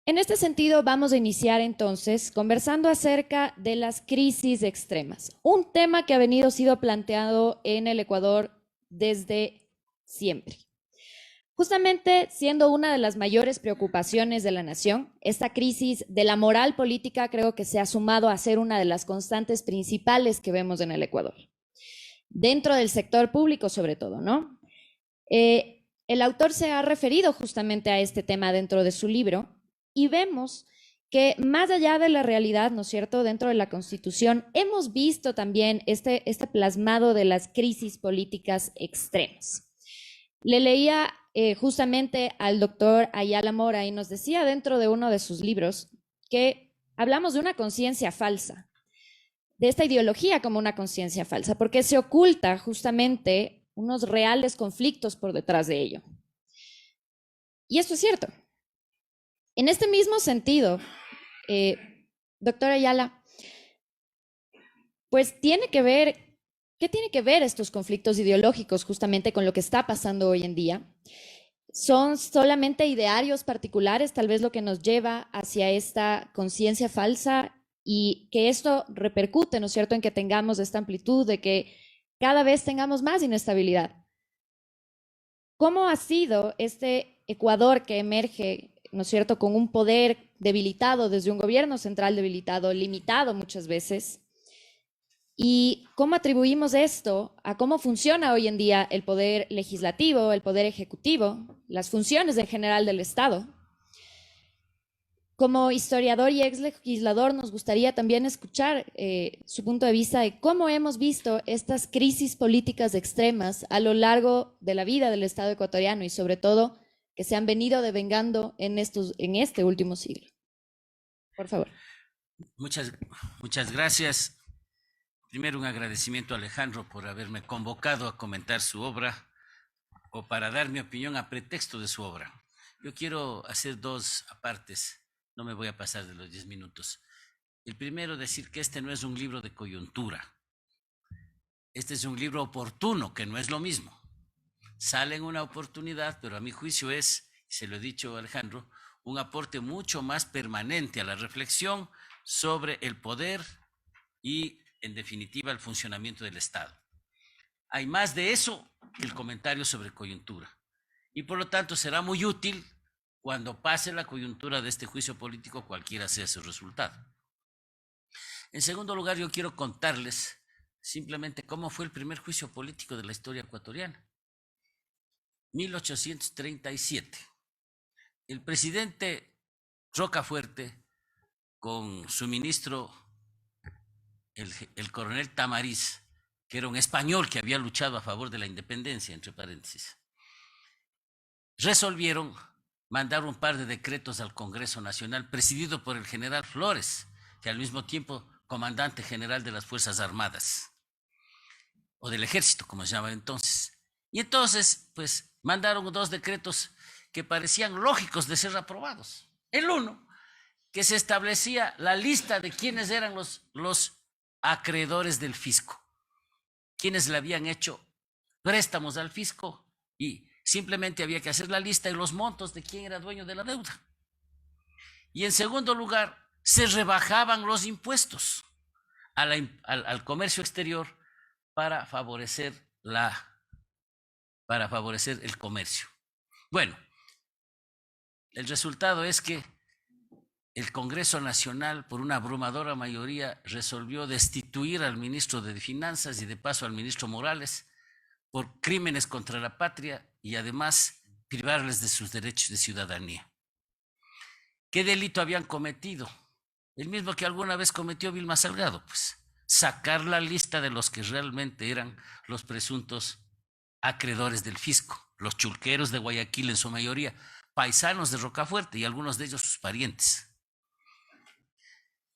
En este sentido, vamos a iniciar entonces conversando acerca de las crisis extremas, un tema que ha sido planteado en el Ecuador desde siempre. Justamente siendo una de las mayores preocupaciones de la nación, esta crisis de la moral política creo que se ha sumado a ser una de las constantes principales que vemos en el Ecuador, dentro del sector público sobre todo, ¿no? El autor se ha referido justamente a este tema dentro de su libro y vemos que más allá de la realidad, ¿no es cierto?, dentro de la Constitución, hemos visto también este plasmado de las crisis políticas extremas. Le leía justamente al doctor Ayala Mora y nos decía dentro de uno de sus libros que hablamos de una conciencia falsa, de esta ideología como una conciencia falsa, porque se oculta justamente unos reales conflictos por detrás de ello. Y esto es cierto. En este mismo sentido, doctora Ayala, pues ¿qué tiene que ver estos conflictos ideológicos justamente con lo que está pasando hoy en día? ¿Son solamente idearios particulares, tal vez lo que nos lleva hacia esta conciencia falsa y que esto repercute, ¿no es cierto?, en que tengamos esta amplitud de que cada vez tengamos más inestabilidad? ¿Cómo ha sido este Ecuador que emerge, ¿no es cierto?, con un poder debilitado desde un gobierno central debilitado, limitado muchas veces? ¿Y cómo atribuimos esto a cómo funciona hoy en día el poder legislativo, el poder ejecutivo, las funciones en general del Estado? Como historiador y ex legislador, nos gustaría también escuchar su punto de vista de cómo hemos visto estas crisis políticas extremas a lo largo de la vida del Estado ecuatoriano y sobre todo que se han venido devengando en este último siglo. Por favor. Muchas gracias. Primero, un agradecimiento a Alejandro por haberme convocado a comentar su obra o para dar mi opinión a pretexto de su obra. Yo quiero hacer dos apartes, no me voy a pasar de los 10 minutos. El primero, decir que este no es un libro de coyuntura. Este es un libro oportuno, que no es lo mismo. Sale en una oportunidad, pero a mi juicio es, se lo he dicho a Alejandro, un aporte mucho más permanente a la reflexión sobre el poder y, en definitiva, el funcionamiento del Estado. Hay más de eso que el comentario sobre coyuntura. Y por lo tanto será muy útil cuando pase la coyuntura de este juicio político, cualquiera sea su resultado. En segundo lugar, yo quiero contarles simplemente cómo fue el primer juicio político de la historia ecuatoriana. 1837. El presidente Rocafuerte, con su ministro, el coronel Tamariz, que era un español que había luchado a favor de la independencia, entre paréntesis, resolvieron mandar un par de decretos al Congreso Nacional, presidido por el general Flores, que al mismo tiempo comandante general de las Fuerzas Armadas, o del Ejército, como se llamaba entonces. Y entonces, pues, mandaron dos decretos que parecían lógicos de ser aprobados. El uno, que se establecía la lista de quiénes eran los acreedores del fisco, quienes le habían hecho préstamos al fisco y simplemente había que hacer la lista y los montos de quién era dueño de la deuda. Y en segundo lugar, se rebajaban los impuestos al comercio exterior para favorecer el comercio. Bueno, el resultado es que el Congreso Nacional, por una abrumadora mayoría, resolvió destituir al ministro de Finanzas y de paso al ministro Morales por crímenes contra la patria y además privarles de sus derechos de ciudadanía. ¿Qué delito habían cometido? El mismo que alguna vez cometió Vilma Salgado, pues sacar la lista de los que realmente eran los presuntos acreedores del fisco, los chulqueros de Guayaquil en su mayoría, paisanos de Rocafuerte y algunos de ellos sus parientes.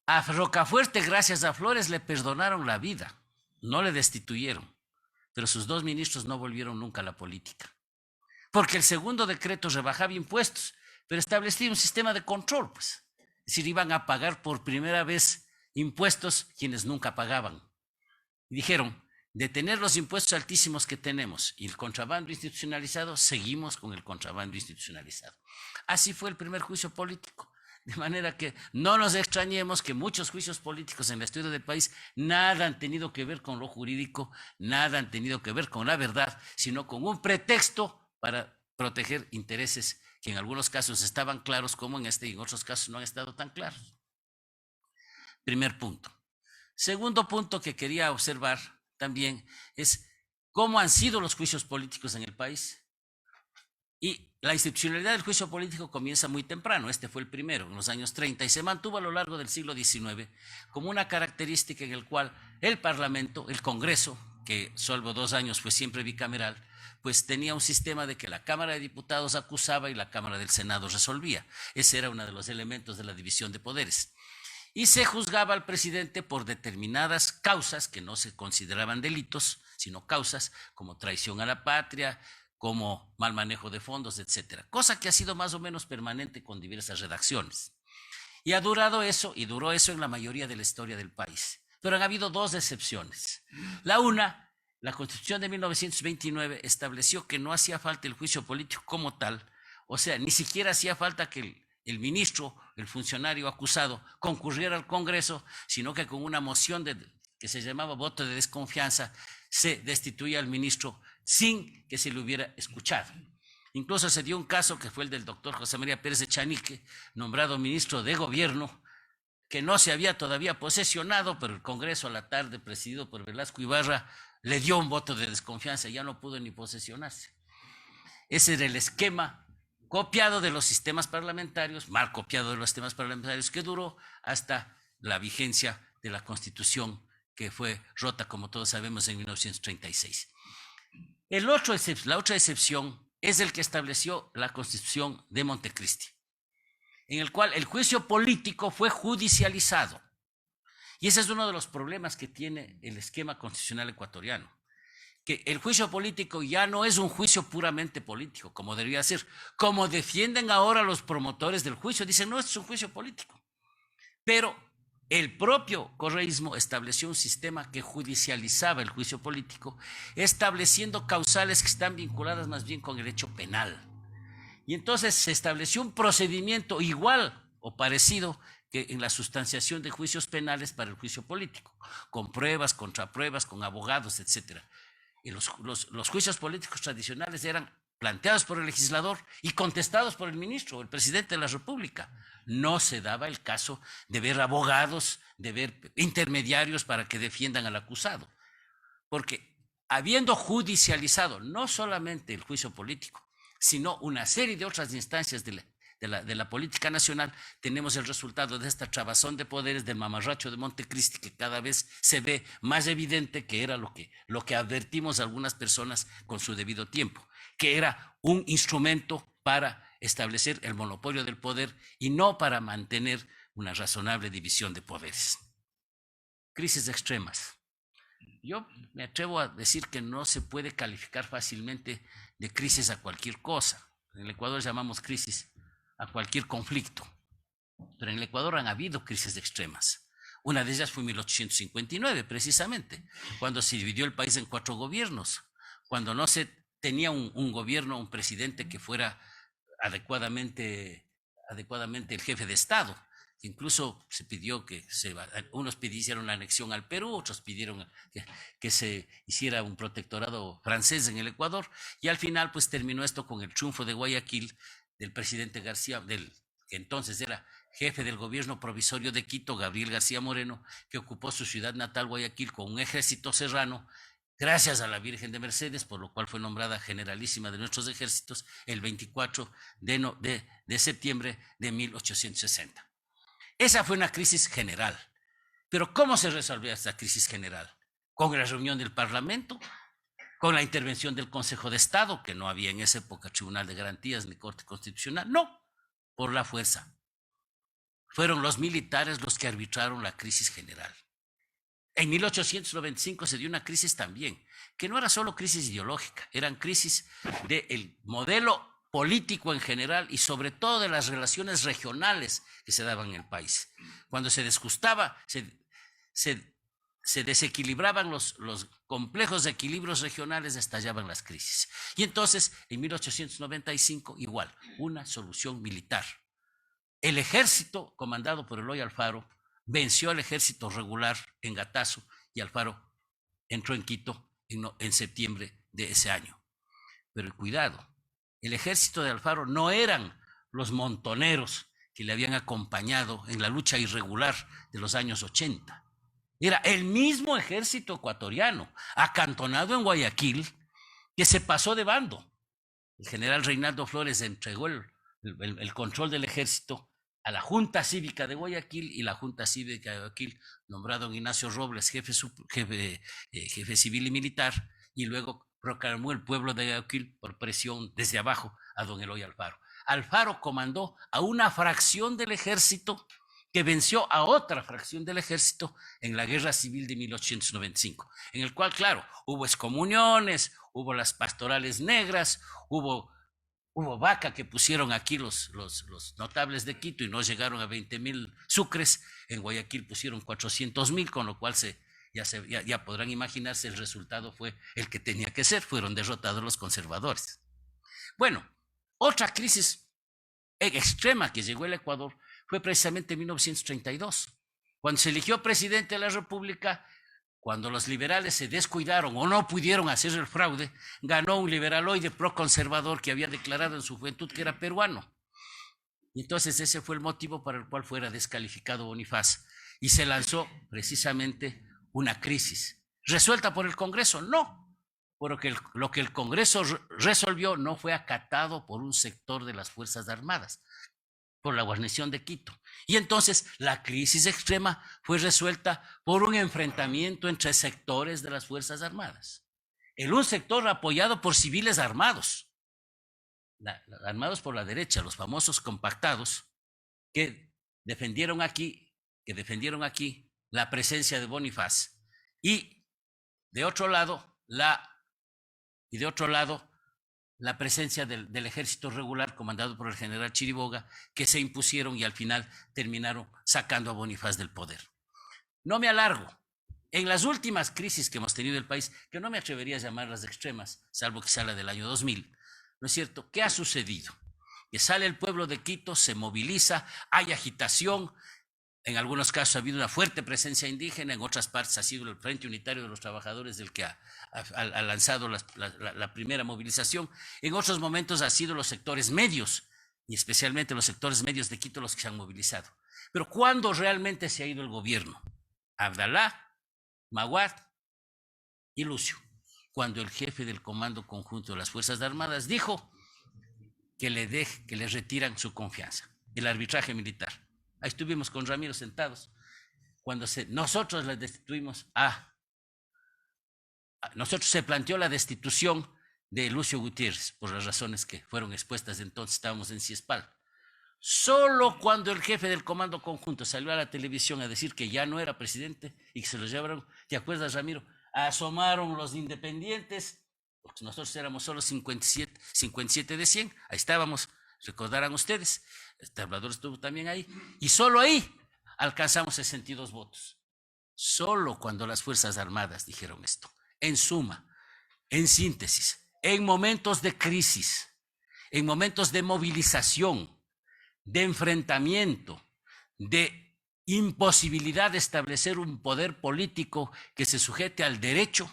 A Rocafuerte, gracias a Flores, le perdonaron la vida, no le destituyeron, pero sus dos ministros no volvieron nunca a la política. Porque el segundo decreto rebajaba impuestos, pero establecía un sistema de control, pues. Es decir, iban a pagar por primera vez impuestos quienes nunca pagaban. Y dijeron, de tener los impuestos altísimos que tenemos y el contrabando institucionalizado, seguimos con el contrabando institucionalizado. Así fue el primer juicio político. De manera que no nos extrañemos que muchos juicios políticos en la historia del país nada han tenido que ver con lo jurídico, nada han tenido que ver con la verdad, sino con un pretexto para proteger intereses que en algunos casos estaban claros, como en este, y en otros casos no han estado tan claros. Primer punto. Segundo punto que quería observar también es cómo han sido los juicios políticos en el país. Y la institucionalidad del juicio político comienza muy temprano. Este fue el primero, en los años 30, y se mantuvo a lo largo del siglo XIX como una característica en el cual el Parlamento, el Congreso, que salvo 2 años fue siempre bicameral, pues tenía un sistema de que la Cámara de Diputados acusaba y la Cámara del Senado resolvía. Ese era uno de los elementos de la división de poderes. Y se juzgaba al presidente por determinadas causas que no se consideraban delitos, sino causas como traición a la patria, como mal manejo de fondos, etcétera. Cosa que ha sido más o menos permanente con diversas redacciones. Y ha durado eso, y duró eso en la mayoría de la historia del país. Pero han habido 2 excepciones. La una, la Constitución de 1929 estableció que no hacía falta el juicio político como tal, o sea, ni siquiera hacía falta que el ministro, el funcionario acusado, concurriera al Congreso, sino que con una moción que se llamaba voto de desconfianza, se destituía al ministro sin que se le hubiera escuchado. Incluso se dio un caso que fue el del doctor José María Pérez Echanique, nombrado ministro de Gobierno, que no se había todavía posesionado, pero el Congreso a la tarde, presidido por Velasco Ibarra, le dio un voto de desconfianza, ya no pudo ni posesionarse. Ese era el esquema copiado de los sistemas parlamentarios, mal copiado de los sistemas parlamentarios, que duró hasta la vigencia de la Constitución, que fue rota, como todos sabemos, en 1936. La otra excepción es el que estableció la Constitución de Montecristi, en el cual el juicio político fue judicializado. Y ese es uno de los problemas que tiene el esquema constitucional ecuatoriano, que el juicio político ya no es un juicio puramente político, como debería ser, como defienden ahora los promotores del juicio, dicen, no, esto es un juicio político. Pero el propio correísmo estableció un sistema que judicializaba el juicio político, estableciendo causales que están vinculadas más bien con el hecho penal. Y entonces se estableció un procedimiento igual o parecido que en la sustanciación de juicios penales para el juicio político, con pruebas, contrapruebas, con abogados, etc. Y los juicios políticos tradicionales eran planteados por el legislador y contestados por el ministro o el presidente de la República. No se daba el caso de ver abogados, de ver intermediarios para que defiendan al acusado. Porque habiendo judicializado no solamente el juicio político, sino una serie de otras instancias de la política nacional, tenemos el resultado de esta trabazón de poderes del mamarracho de Montecristi, que cada vez se ve más evidente que era lo que advertimos a algunas personas con su debido tiempo, que era un instrumento para establecer el monopolio del poder y no para mantener una razonable división de poderes. Crisis extremas. Yo me atrevo a decir que no se puede calificar fácilmente de crisis a cualquier cosa. En el Ecuador llamamos crisis a cualquier conflicto, pero en el Ecuador han habido crisis extremas. Una de ellas fue en 1859, precisamente, cuando se dividió el país en 4 gobiernos, cuando no se tenía un gobierno, un presidente que fuera adecuadamente el jefe de Estado. Incluso se pidió que unos pidieron la anexión al Perú, otros pidieron que se hiciera un protectorado francés en el Ecuador, y al final pues terminó esto con el triunfo de Guayaquil del presidente García, que entonces era jefe del gobierno provisorio de Quito, Gabriel García Moreno, que ocupó su ciudad natal, Guayaquil, con un ejército serrano, gracias a la Virgen de Mercedes, por lo cual fue nombrada generalísima de nuestros ejércitos el 24 de septiembre de 1860. Esa fue una crisis general. Pero ¿cómo se resolvió esta crisis general? Con la reunión del Parlamento, con la intervención del Consejo de Estado, que no había en esa época Tribunal de Garantías ni Corte Constitucional, no, por la fuerza. Fueron los militares los que arbitraron la crisis general. En 1895 se dio una crisis también, que no era solo crisis ideológica, eran crisis del modelo político en general y sobre todo de las relaciones regionales que se daban en el país. Cuando se desajustaba, se desequilibraban los complejos equilibrios regionales, estallaban las crisis. Y entonces, en 1895, igual, una solución militar. El ejército, comandado por Eloy Alfaro, venció al ejército regular en Gatazo y Alfaro entró en Quito en septiembre de ese año. Pero cuidado, el ejército de Alfaro no eran los montoneros que le habían acompañado en la lucha irregular de los años 80. Era el mismo ejército ecuatoriano, acantonado en Guayaquil, que se pasó de bando. El general Reinaldo Flores entregó el control del ejército a la Junta Cívica de Guayaquil, y la Junta Cívica de Guayaquil, nombrado don Ignacio Robles jefe civil y militar, y luego proclamó el pueblo de Guayaquil por presión desde abajo a don Eloy Alfaro. Alfaro comandó a una fracción del ejército que venció a otra fracción del ejército en la Guerra Civil de 1895, en el cual, claro, hubo excomuniones, hubo las pastorales negras, hubo vaca que pusieron aquí los notables de Quito y no llegaron a 20,000 sucres. En Guayaquil pusieron 400,000, con lo cual ya podrán imaginarse, el resultado fue el que tenía que ser, fueron derrotados los conservadores. Bueno, otra crisis extrema que llegó al Ecuador fue precisamente en 1932, cuando se eligió presidente de la República. Cuando los liberales se descuidaron o no pudieron hacer el fraude, ganó un liberaloide proconservador que había declarado en su juventud que era peruano. Y entonces ese fue el motivo para el cual fuera descalificado Bonifaz. Y se lanzó precisamente una crisis. ¿Resuelta por el Congreso? No, porque lo que el Congreso resolvió no fue acatado por un sector de las Fuerzas Armadas, por la guarnición de Quito. Y entonces la crisis extrema fue resuelta por un enfrentamiento entre sectores de las Fuerzas Armadas. En un sector apoyado por civiles armados, armados por la derecha, los famosos compactados, que defendieron aquí la presencia de Bonifaz. Y de otro lado, la presencia del ejército regular comandado por el general Chiriboga, que se impusieron y al final terminaron sacando a Bonifaz del poder. No me alargo. En las últimas crisis que hemos tenido en el país, que no me atrevería a llamarlas extremas, salvo que sea la del año 2000, ¿no es cierto? ¿Qué ha sucedido? Que sale el pueblo de Quito, se moviliza, hay agitación. En algunos casos ha habido una fuerte presencia indígena, en otras partes ha sido el Frente Unitario de los Trabajadores el que ha lanzado la primera movilización. En otros momentos ha sido los sectores medios, y especialmente los sectores medios de Quito, los que se han movilizado. Pero ¿cuándo realmente se ha ido el gobierno? Abdalá, Maguad y Lucio. Cuando el jefe del Comando Conjunto de las Fuerzas Armadas dijo que le retiran su confianza, el arbitraje militar. Ahí estuvimos con Ramiro sentados. Cuando nosotros la destituimos, nosotros se planteó la destitución de Lucio Gutiérrez, por las razones que fueron expuestas entonces, estábamos en Ciespal. Solo cuando el jefe del Comando Conjunto salió a la televisión a decir que ya no era presidente y que se lo llevaron, ¿te acuerdas, Ramiro? Asomaron los independientes, porque nosotros éramos solo 57 de 100, ahí estábamos, recordarán ustedes, el Tablador estuvo también ahí, y solo ahí alcanzamos 62 votos. Solo cuando las Fuerzas Armadas dijeron esto. En suma, en síntesis, en momentos de crisis, en momentos de movilización, de enfrentamiento, de imposibilidad de establecer un poder político que se sujete al derecho,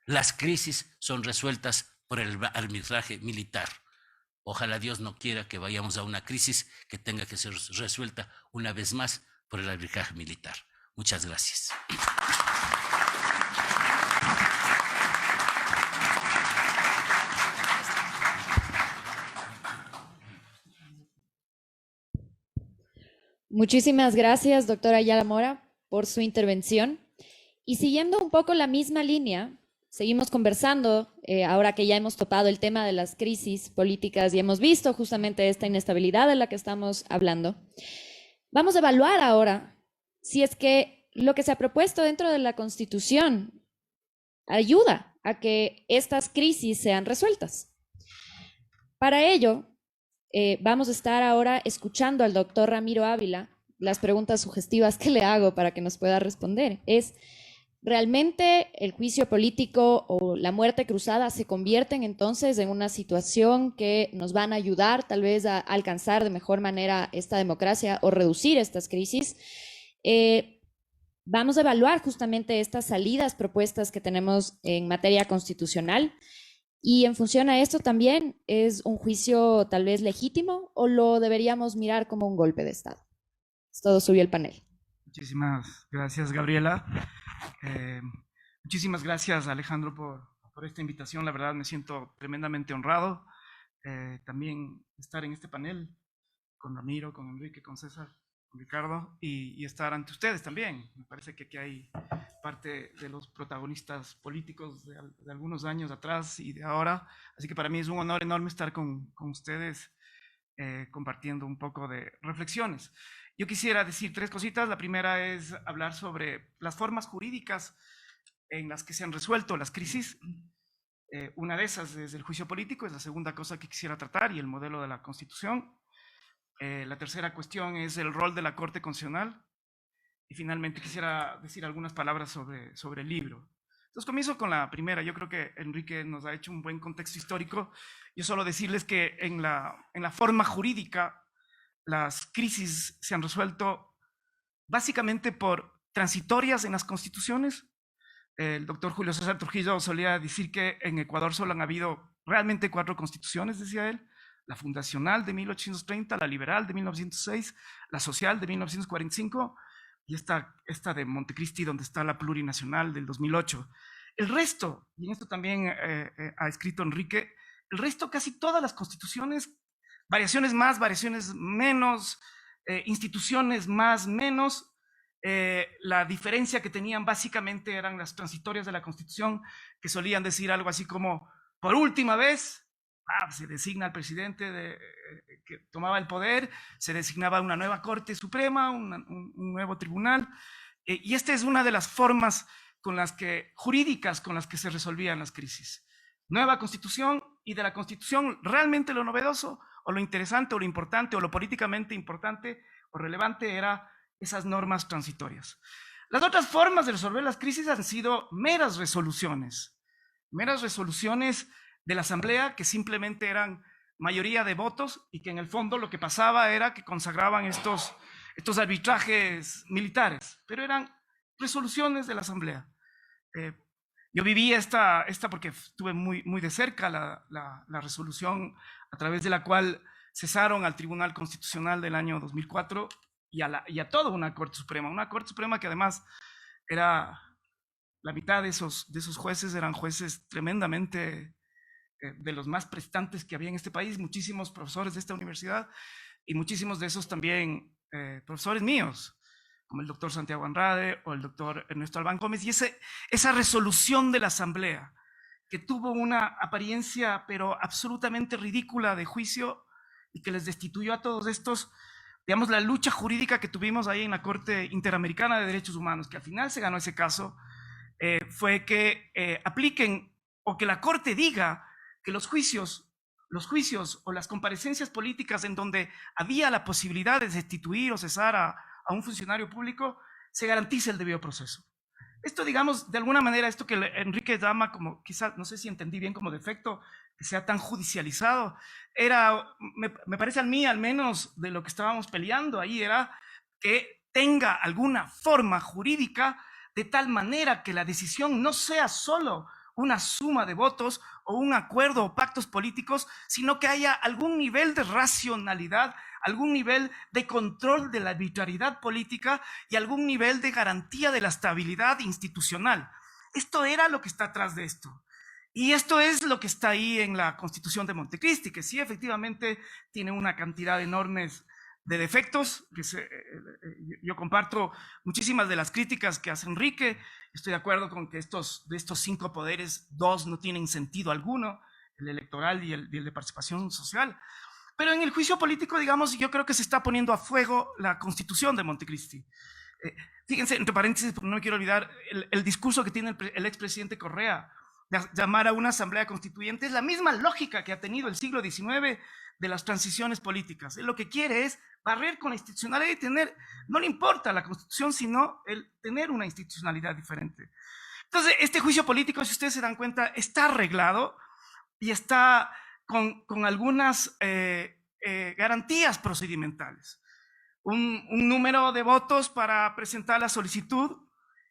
las crisis son resueltas por el arbitraje militar. Ojalá Dios no quiera que vayamos a una crisis que tenga que ser resuelta una vez más por el arbitraje militar. Muchas gracias. Muchísimas gracias, doctora Ayala Mora, por su intervención. Y siguiendo un poco la misma línea, seguimos conversando, ahora que ya hemos topado el tema de las crisis políticas y hemos visto justamente esta inestabilidad de la que estamos hablando. Vamos a evaluar ahora si es que lo que se ha propuesto dentro de la Constitución ayuda a que estas crisis sean resueltas. Para ello, vamos a estar ahora escuchando al doctor Ramiro Ávila. Las preguntas sugestivas que le hago para que nos pueda responder es: ¿Realmente el juicio político o la muerte cruzada se convierten entonces en una situación que nos van a ayudar tal vez a alcanzar de mejor manera esta democracia o reducir estas crisis? Vamos a evaluar justamente estas salidas propuestas que tenemos en materia constitucional y en función a esto también, ¿es un juicio tal vez legítimo o lo deberíamos mirar como un golpe de Estado? Es todo suyo el panel. Muchísimas gracias, Gabriela. Muchísimas gracias, Alejandro, por esta invitación. La verdad me siento tremendamente honrado. También estar en este panel con Ramiro, con Enrique, con César, con Ricardo y estar ante ustedes también. Me parece que aquí hay parte de los protagonistas políticos de algunos años atrás y de ahora. Así que para mí es un honor enorme estar con ustedes compartiendo un poco de reflexiones. Yo quisiera decir tres cositas. La primera es hablar sobre las formas jurídicas en las que se han resuelto las crisis. Una de esas es el juicio político, es la segunda cosa que quisiera tratar, y el modelo de la Constitución. La tercera cuestión es el rol de la Corte Constitucional. Y finalmente quisiera decir algunas palabras sobre el libro. Entonces comienzo con la primera. Yo creo que Enrique nos ha hecho un buen contexto histórico. Yo solo decirles que en la forma jurídica, las crisis se han resuelto básicamente por transitorias en las constituciones. El doctor Julio César Trujillo solía decir que en Ecuador solo han habido realmente 4 constituciones, decía él: la fundacional de 1830, la liberal de 1906, la social de 1945 y esta de Montecristi, donde está la plurinacional del 2008. El resto, y en esto también ha escrito Enrique, el resto, casi todas las constituciones, variaciones más, variaciones menos, instituciones más, menos. La diferencia que tenían básicamente eran las transitorias de la Constitución, que solían decir algo así como: por última vez, se designa al presidente que tomaba el poder, se designaba una nueva Corte Suprema, un nuevo tribunal, y esta es una de las formas jurídicas con las que se resolvían las crisis. Nueva Constitución, y de la Constitución realmente lo novedoso, o lo interesante, o lo importante, o lo políticamente importante o relevante era esas normas transitorias. Las otras formas de resolver las crisis han sido meras resoluciones de la Asamblea, que simplemente eran mayoría de votos y que en el fondo lo que pasaba era que consagraban estos arbitrajes militares, pero eran resoluciones de la Asamblea. Yo viví esta porque tuve muy de cerca la resolución a través de la cual cesaron al Tribunal Constitucional del año 2004 y a toda una Corte Suprema que además era la mitad de esos jueces eran jueces tremendamente de los más prestantes que había en este país, muchísimos profesores de esta universidad y muchísimos de esos también profesores míos, como el doctor Santiago Andrade o el doctor Ernesto Albán Gómez. Y esa resolución de la Asamblea, que tuvo una apariencia pero absolutamente ridícula de juicio y que les destituyó a todos estos, digamos, la lucha jurídica que tuvimos ahí en la Corte Interamericana de Derechos Humanos, que al final se ganó ese caso, fue que apliquen, o que la Corte diga que los juicios o las comparecencias políticas en donde había la posibilidad de destituir o cesar a un funcionario público, se garantice el debido proceso. Esto, digamos, de alguna manera, esto que Enrique llama como, quizás, no sé si entendí bien, como defecto, que sea tan judicializado, me parece a mí, al menos, de lo que estábamos peleando ahí, era que tenga alguna forma jurídica de tal manera que la decisión no sea solo una suma de votos o un acuerdo o pactos políticos, sino que haya algún nivel de racionalidad, algún nivel de control de la arbitrariedad política y algún nivel de garantía de la estabilidad institucional. Esto era lo que está atrás de esto. Y esto es lo que está ahí en la Constitución de Montecristi, que sí, efectivamente, tiene una cantidad enorme de defectos. Yo comparto muchísimas de las críticas que hace Enrique. Estoy de acuerdo con que de estos 5 poderes, 2 no tienen sentido alguno, el electoral y el de participación social. Pero en el juicio político, digamos, yo creo que se está poniendo a fuego la Constitución de Montecristi. Fíjense, entre paréntesis, porque no me quiero olvidar, el discurso que tiene el expresidente Correa, llamar a una asamblea constituyente. Es la misma lógica que ha tenido el siglo XIX de las transiciones políticas. Él lo que quiere es barrer con la institucionalidad y tener, no le importa la constitución, sino el tener una institucionalidad diferente. Entonces, este juicio político, si ustedes se dan cuenta, está arreglado y está con algunas garantías procedimentales. Un número de votos para presentar la solicitud,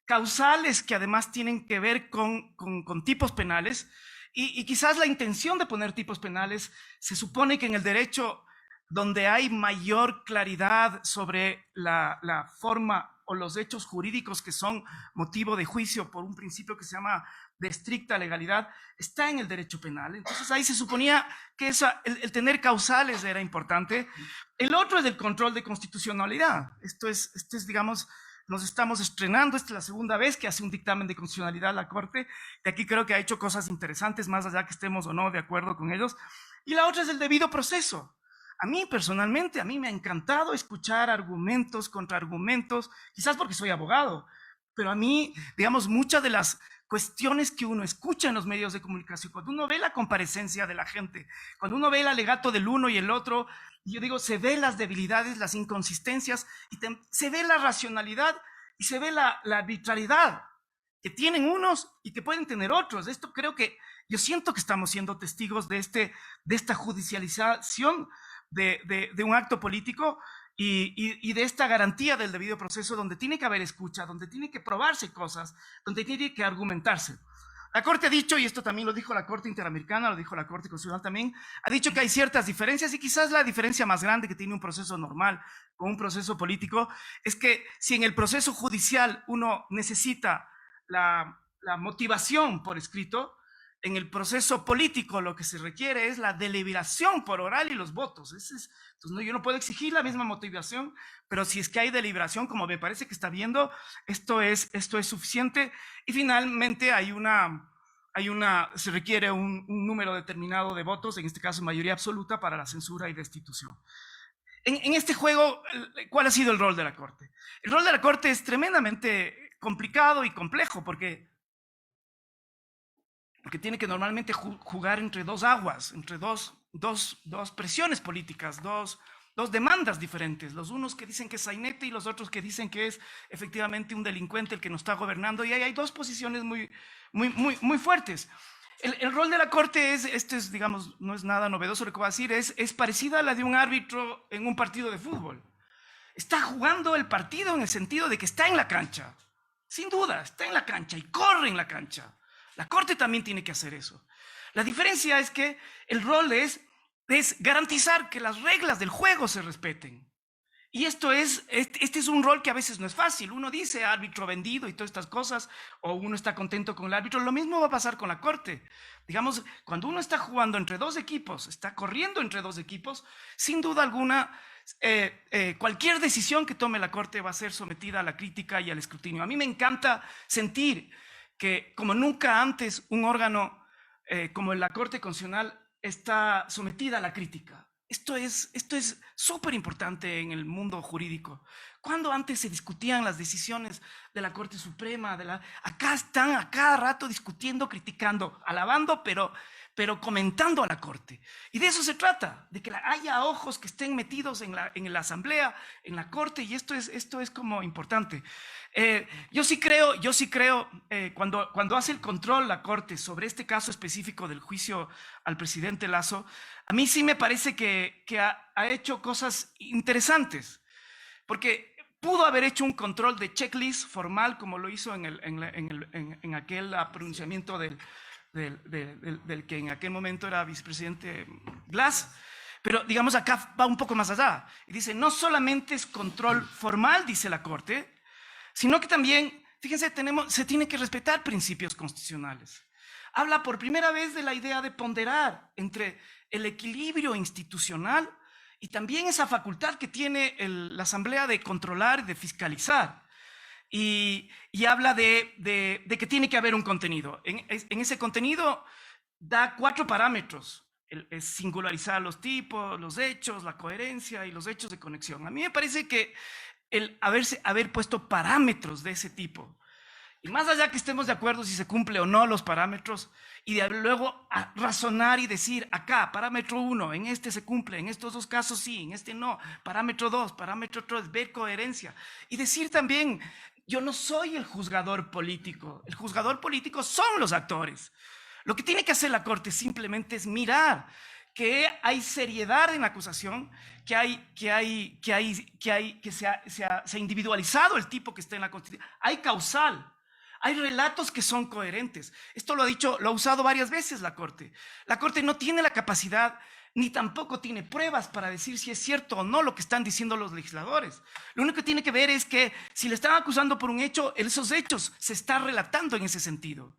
causales que además tienen que ver con tipos penales, y quizás la intención de poner tipos penales, se supone que en el derecho donde hay mayor claridad sobre la forma o los hechos jurídicos que son motivo de juicio por un principio que se llama de estricta legalidad, está en el derecho penal. Entonces ahí se suponía que el tener causales era importante. El otro es el control de constitucionalidad. Esto es, digamos, nos estamos estrenando, esta es la segunda vez que hace un dictamen de constitucionalidad la Corte, y aquí creo que ha hecho cosas interesantes, más allá que estemos o no de acuerdo con ellos. Y la otra es el debido proceso. A mí personalmente, a mí me ha encantado escuchar argumentos, contraargumentos, quizás porque soy abogado, pero a mí, digamos, muchas de las cuestiones que uno escucha en los medios de comunicación, cuando uno ve la comparecencia de la gente, cuando uno ve el alegato del uno y el otro, yo digo, se ve las debilidades, las inconsistencias, y se ve la racionalidad y se ve la arbitrariedad que tienen unos y que pueden tener otros. Esto creo que, yo siento que estamos siendo testigos de esta judicialización de un acto político y de esta garantía del debido proceso, donde tiene que haber escucha, donde tiene que probarse cosas, donde tiene que argumentarse. La Corte ha dicho, y esto también lo dijo la Corte Interamericana, lo dijo la Corte Constitucional también, ha dicho que hay ciertas diferencias, y quizás la diferencia más grande que tiene un proceso normal con un proceso político es que si en el proceso judicial uno necesita la motivación por escrito, en el proceso político lo que se requiere es la deliberación por oral y los votos. Entonces, yo no puedo exigir la misma motivación, pero si es que hay deliberación, como me parece que está viendo, esto es suficiente. Y finalmente se requiere un número determinado de votos, en este caso mayoría absoluta, para la censura y destitución. En este juego, ¿cuál ha sido el rol de la Corte? El rol de la Corte es tremendamente complicado y complejo, porque tiene que normalmente jugar entre dos aguas, entre dos presiones políticas, dos demandas diferentes. Los unos que dicen que es sainete y los otros que dicen que es efectivamente un delincuente el que nos está gobernando. Y ahí hay dos posiciones muy fuertes. El rol de la Corte es, digamos, no es nada novedoso lo que voy a decir, es parecida a la de un árbitro en un partido de fútbol. Está jugando el partido en el sentido de que está en la cancha. Sin duda, está en la cancha y corre en la cancha. La Corte también tiene que hacer eso. La diferencia es que el rol es garantizar que las reglas del juego se respeten. Y este es un rol que a veces no es fácil. Uno dice árbitro vendido y todas estas cosas, o uno está contento con el árbitro. Lo mismo va a pasar con la Corte. Digamos, cuando uno está jugando entre dos equipos, está corriendo entre dos equipos, sin duda alguna, cualquier decisión que tome la Corte va a ser sometida a la crítica y al escrutinio. A mí me encanta sentir que como nunca antes un órgano como la Corte Constitucional está sometida a la crítica. Esto es súper importante en el mundo jurídico. Cuando antes se discutían las decisiones de la Corte Suprema, acá están a cada rato discutiendo, criticando, alabando, pero comentando a la Corte. Y de eso se trata, de que haya ojos que estén metidos en la Asamblea, en la Corte, y esto es como importante. Yo sí creo, cuando hace el control la Corte sobre este caso específico del juicio al presidente Lasso, a mí sí me parece que ha hecho cosas interesantes, porque pudo haber hecho un control de checklist formal, como lo hizo en aquel pronunciamiento del que en aquel momento era vicepresidente Glass, pero digamos acá va un poco más allá y dice, no solamente es control formal, dice la Corte, sino que también, fíjense, se tienen que respetar principios constitucionales. Habla por primera vez de la idea de ponderar entre el equilibrio institucional y también esa facultad que tiene la Asamblea de controlar y de fiscalizar. Y habla de que tiene que haber un contenido. En ese contenido da 4 parámetros. Es singularizar los tipos, los hechos, la coherencia y los hechos de conexión. A mí me parece que el haber puesto parámetros de ese tipo Y más allá que estemos de acuerdo si se cumple o no los parámetros, y de luego a razonar y decir, acá, parámetro 1, en este se cumple, en estos dos casos sí, en este no, parámetro 2, parámetro 3, ver coherencia. Y decir también, yo no soy el juzgador político son los actores. Lo que tiene que hacer la Corte simplemente es mirar que hay seriedad en la acusación, que se ha individualizado el tipo que está en la Constitución, hay causal. Hay relatos que son coherentes. Esto lo ha usado varias veces la Corte. La Corte no tiene la capacidad ni tampoco tiene pruebas para decir si es cierto o no lo que están diciendo los legisladores. Lo único que tiene que ver es que si le están acusando por un hecho, esos hechos se están relatando en ese sentido.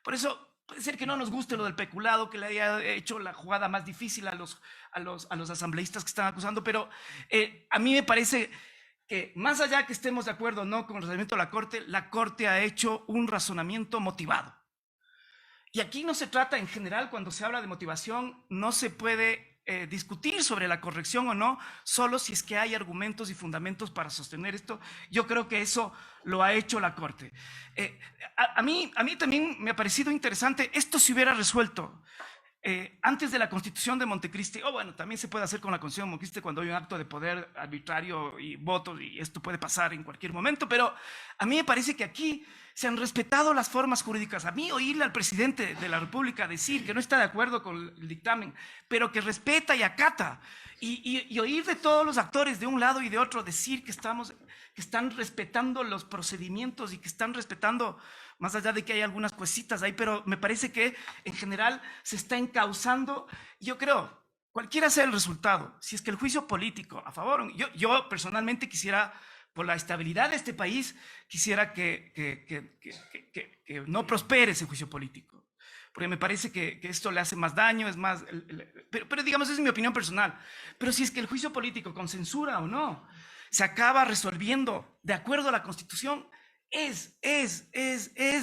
Por eso puede ser que no nos guste lo del peculado, que le haya hecho la jugada más difícil a los asambleístas que están acusando, pero a mí me parece que más allá que estemos de acuerdo o no con el razonamiento de la Corte ha hecho un razonamiento motivado. Y aquí no se trata, en general, cuando se habla de motivación, no se puede discutir sobre la corrección o no, solo si es que hay argumentos y fundamentos para sostener esto. Yo creo que eso lo ha hecho la Corte. A mí también me ha parecido interesante, esto se hubiera resuelto antes de la Constitución de Montecristi, bueno, también se puede hacer con la Constitución de Montecristi cuando hay un acto de poder arbitrario y votos, y esto puede pasar en cualquier momento, pero a mí me parece que aquí se han respetado las formas jurídicas. A mí oírle al presidente de la República decir que no está de acuerdo con el dictamen, pero que respeta y acata, y oír de todos los actores de un lado y de otro decir que están respetando los procedimientos y que están respetando, más allá de que hay algunas cositas ahí, pero me parece que en general se está encauzando. Yo creo, cualquiera sea el resultado, si es que el juicio político a favor, yo personalmente quisiera, por la estabilidad de este país, quisiera que no prospere ese juicio político, porque me parece que esto le hace más daño, es más, pero digamos, esa es mi opinión personal. Pero si es que el juicio político, con censura o no, se acaba resolviendo de acuerdo a la Constitución,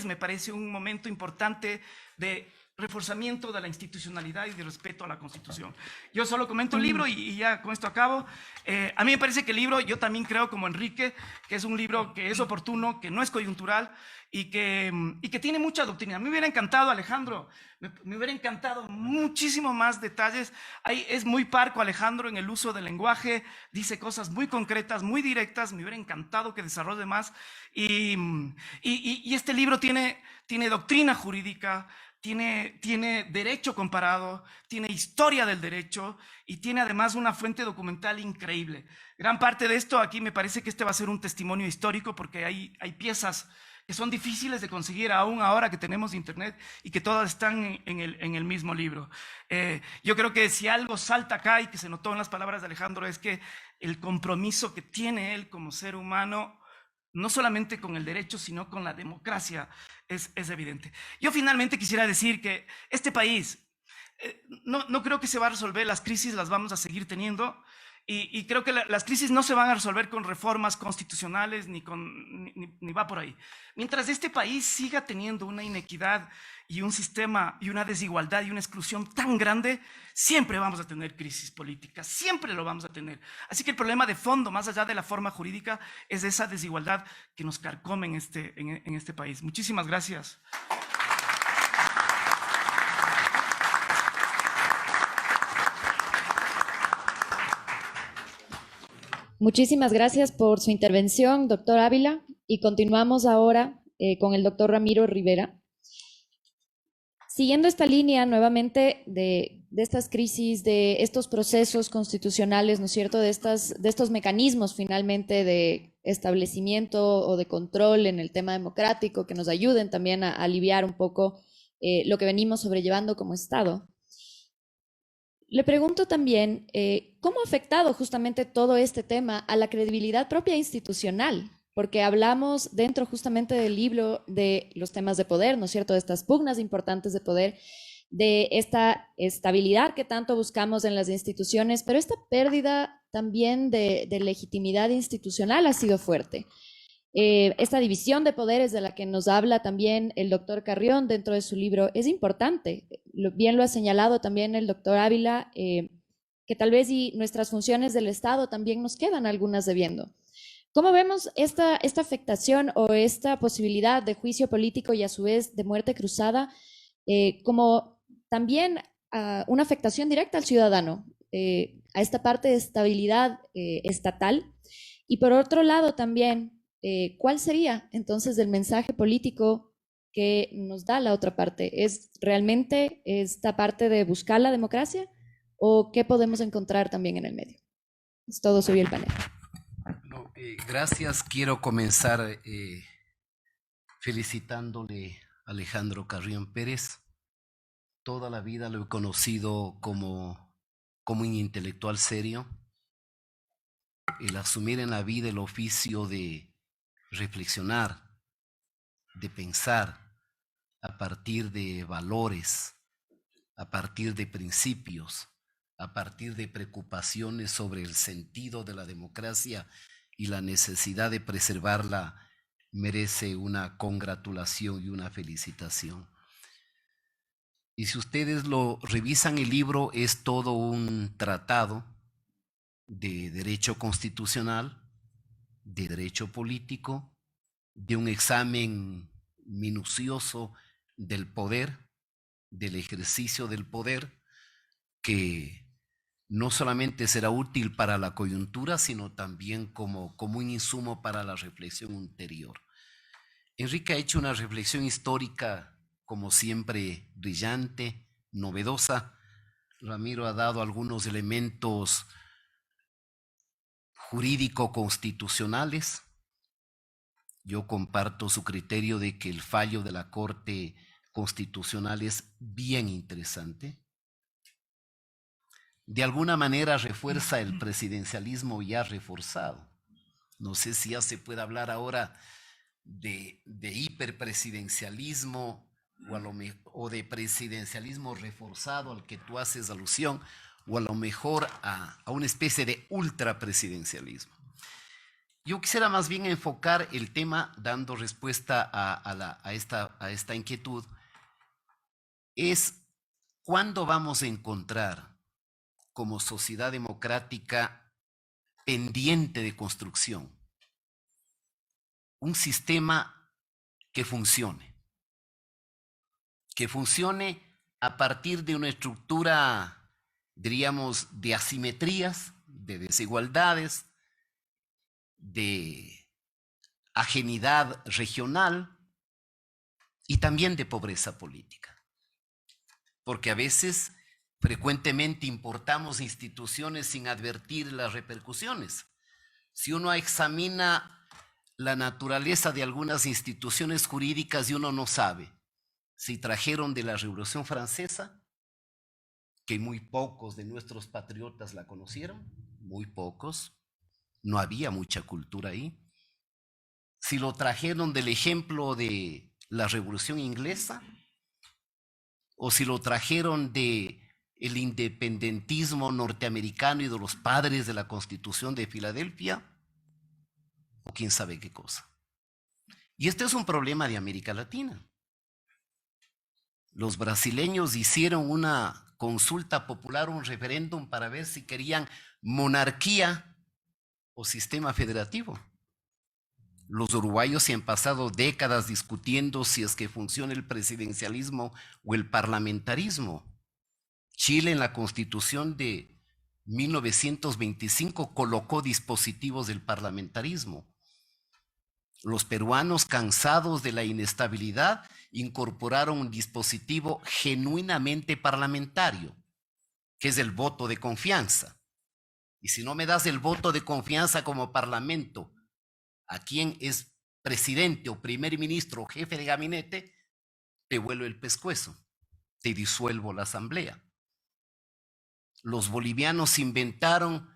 me parece un momento importante de reforzamiento de la institucionalidad y de respeto a la Constitución. Yo solo comento el libro y ya con esto acabo. A mí me parece que el libro, yo también creo como Enrique, que es un libro que es oportuno, que no es coyuntural y que tiene mucha doctrina. Me hubiera encantado, Alejandro, me hubiera encantado muchísimo más detalles. Es muy parco Alejandro en el uso del lenguaje, dice cosas muy concretas, muy directas. Me hubiera encantado que desarrolle más. Y este libro tiene doctrina jurídica, tiene derecho comparado, tiene historia del derecho y tiene además una fuente documental increíble. Gran parte de esto aquí me parece que este va a ser un testimonio histórico, porque hay piezas que son difíciles de conseguir aún ahora que tenemos internet y que todas están en el mismo libro. Yo creo que si algo salta acá y que se notó en las palabras de Alejandro es que el compromiso que tiene él como ser humano, no solamente con el derecho, sino con la democracia, es evidente. Yo finalmente quisiera decir que este país, no creo que se va a resolver, las crisis las vamos a seguir teniendo, y creo que las crisis no se van a resolver con reformas constitucionales ni va por ahí. Mientras este país siga teniendo una inequidad y un sistema y una desigualdad y una exclusión tan grande, siempre vamos a tener crisis políticas, siempre lo vamos a tener. Así que el problema de fondo, más allá de la forma jurídica, es esa desigualdad que nos carcome en este país. Muchísimas gracias. Muchísimas gracias por su intervención, doctor Ávila, y continuamos ahora con el doctor Ramiro Rivera. Siguiendo esta línea nuevamente de estas crisis, de estos procesos constitucionales, ¿no es cierto?, de estos mecanismos finalmente de establecimiento o de control en el tema democrático que nos ayuden también a aliviar un poco lo que venimos sobrellevando como Estado. Le pregunto también, ¿cómo ha afectado justamente todo este tema a la credibilidad propia institucional? Porque hablamos dentro justamente del libro de los temas de poder, ¿no es cierto?, de estas pugnas importantes de poder, de esta estabilidad que tanto buscamos en las instituciones, pero esta pérdida también de legitimidad institucional ha sido fuerte. Esta división de poderes de la que nos habla también el doctor Carrión dentro de su libro es importante. Bien lo ha señalado también el doctor Ávila, que tal vez y nuestras funciones del Estado también nos quedan algunas debiendo. ¿Cómo vemos esta afectación o esta posibilidad de juicio político y a su vez de muerte cruzada como también una afectación directa al ciudadano, a esta parte de estabilidad estatal? Y por otro lado también, ¿cuál sería entonces el mensaje político que nos da la otra parte? ¿Es realmente esta parte de buscar la democracia o qué podemos encontrar también en el medio? Es todo sobre el panel. No, gracias. Quiero comenzar felicitándole a Alejandro Carrión Pérez. Toda la vida lo he conocido como un intelectual serio. El asumir en la vida el oficio de reflexionar, de pensar a partir de valores, a partir de principios, a partir de preocupaciones sobre el sentido de la democracia y la necesidad de preservarla, merece una congratulación y una felicitación. Y si ustedes lo revisan, el libro es todo un tratado de derecho constitucional, de derecho político, de un examen minucioso del poder, del ejercicio del poder, que no solamente será útil para la coyuntura, sino también como un insumo para la reflexión ulterior. Enrique ha hecho una reflexión histórica, como siempre, brillante, novedosa. Ramiro ha dado algunos elementos jurídico-constitucionales. Yo comparto su criterio de que el fallo de la Corte Constitucional es bien interesante. De alguna manera refuerza el presidencialismo ya reforzado. No sé si ya se puede hablar ahora de hiperpresidencialismo o de presidencialismo reforzado al que tú haces alusión, o a lo mejor a una especie de ultrapresidencialismo. Yo quisiera más bien enfocar el tema, dando respuesta a esta inquietud, es cuándo vamos a encontrar como sociedad democrática pendiente de construcción un sistema que funcione a partir de una estructura, diríamos, de asimetrías, de desigualdades, de ajenidad regional y también de pobreza política. Porque a veces, frecuentemente, importamos instituciones sin advertir las repercusiones. Si uno examina la naturaleza de algunas instituciones jurídicas y uno no sabe si trajeron de la Revolución Francesa, que muy pocos de nuestros patriotas la conocieron, muy pocos, no había mucha cultura ahí. Si lo trajeron del ejemplo de la Revolución Inglesa, o si lo trajeron de el independentismo norteamericano y de los padres de la Constitución de Filadelfia, o quién sabe qué cosa. Y este es un problema de América Latina. Los brasileños hicieron una consulta popular, un referéndum para ver si querían monarquía o sistema federativo. Los uruguayos se han pasado décadas discutiendo si es que funciona el presidencialismo o el parlamentarismo. Chile, en la Constitución de 1925, colocó dispositivos del parlamentarismo. Los peruanos, cansados de la inestabilidad, incorporaron un dispositivo genuinamente parlamentario, que es el voto de confianza. Y si no me das el voto de confianza como parlamento a quien es presidente o primer ministro o jefe de gabinete, te vuelo el pescuezo, te disuelvo la asamblea. Los bolivianos inventaron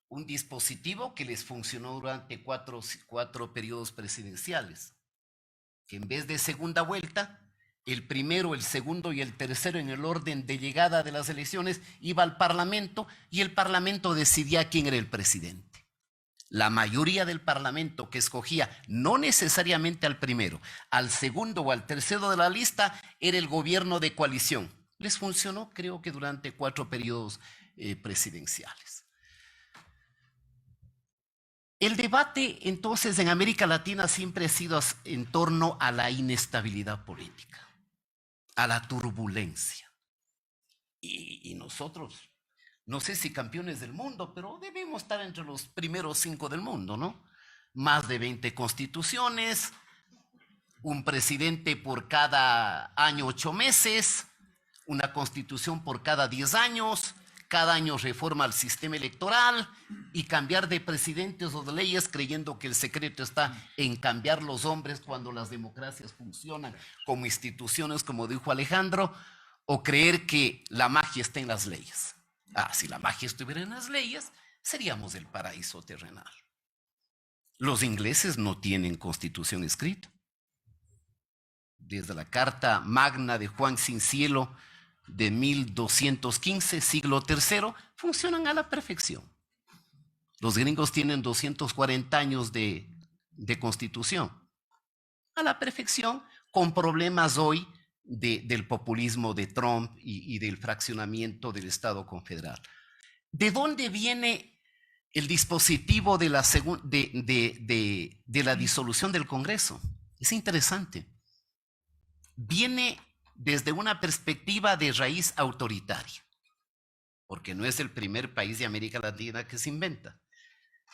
un dispositivo que les funcionó durante cuatro periodos presidenciales, que en vez de segunda vuelta, el primero, el segundo y el tercero en el orden de llegada de las elecciones iba al Parlamento y el Parlamento decidía quién era el presidente. La mayoría del Parlamento que escogía, no necesariamente al primero, al segundo o al tercero de la lista, era el gobierno de coalición. Les funcionó, creo que durante 4 periodos presidenciales. El debate entonces en América Latina siempre ha sido en torno a la inestabilidad política, a la turbulencia. Y nosotros, no sé si campeones del mundo, pero debemos estar entre los primeros 5 del mundo, ¿no? Más de 20 constituciones, un presidente por cada año 8 meses, una constitución por cada 10 años, cada año reforma el sistema electoral y cambiar de presidentes o de leyes creyendo que el secreto está en cambiar los hombres cuando las democracias funcionan como instituciones, como dijo Alejandro, o creer que la magia está en las leyes. Si la magia estuviera en las leyes, seríamos el paraíso terrenal. Los ingleses no tienen constitución escrita. Desde la Carta Magna de Juan Sin Cielo de 1215, siglo III, funcionan a la perfección. Los gringos tienen 240 años de constitución. A la perfección, con problemas hoy del populismo de Trump y del fraccionamiento del Estado confederal. ¿De dónde viene el dispositivo de la disolución del Congreso? Es interesante. Viene desde una perspectiva de raíz autoritaria, porque no es el primer país de América Latina que se inventa.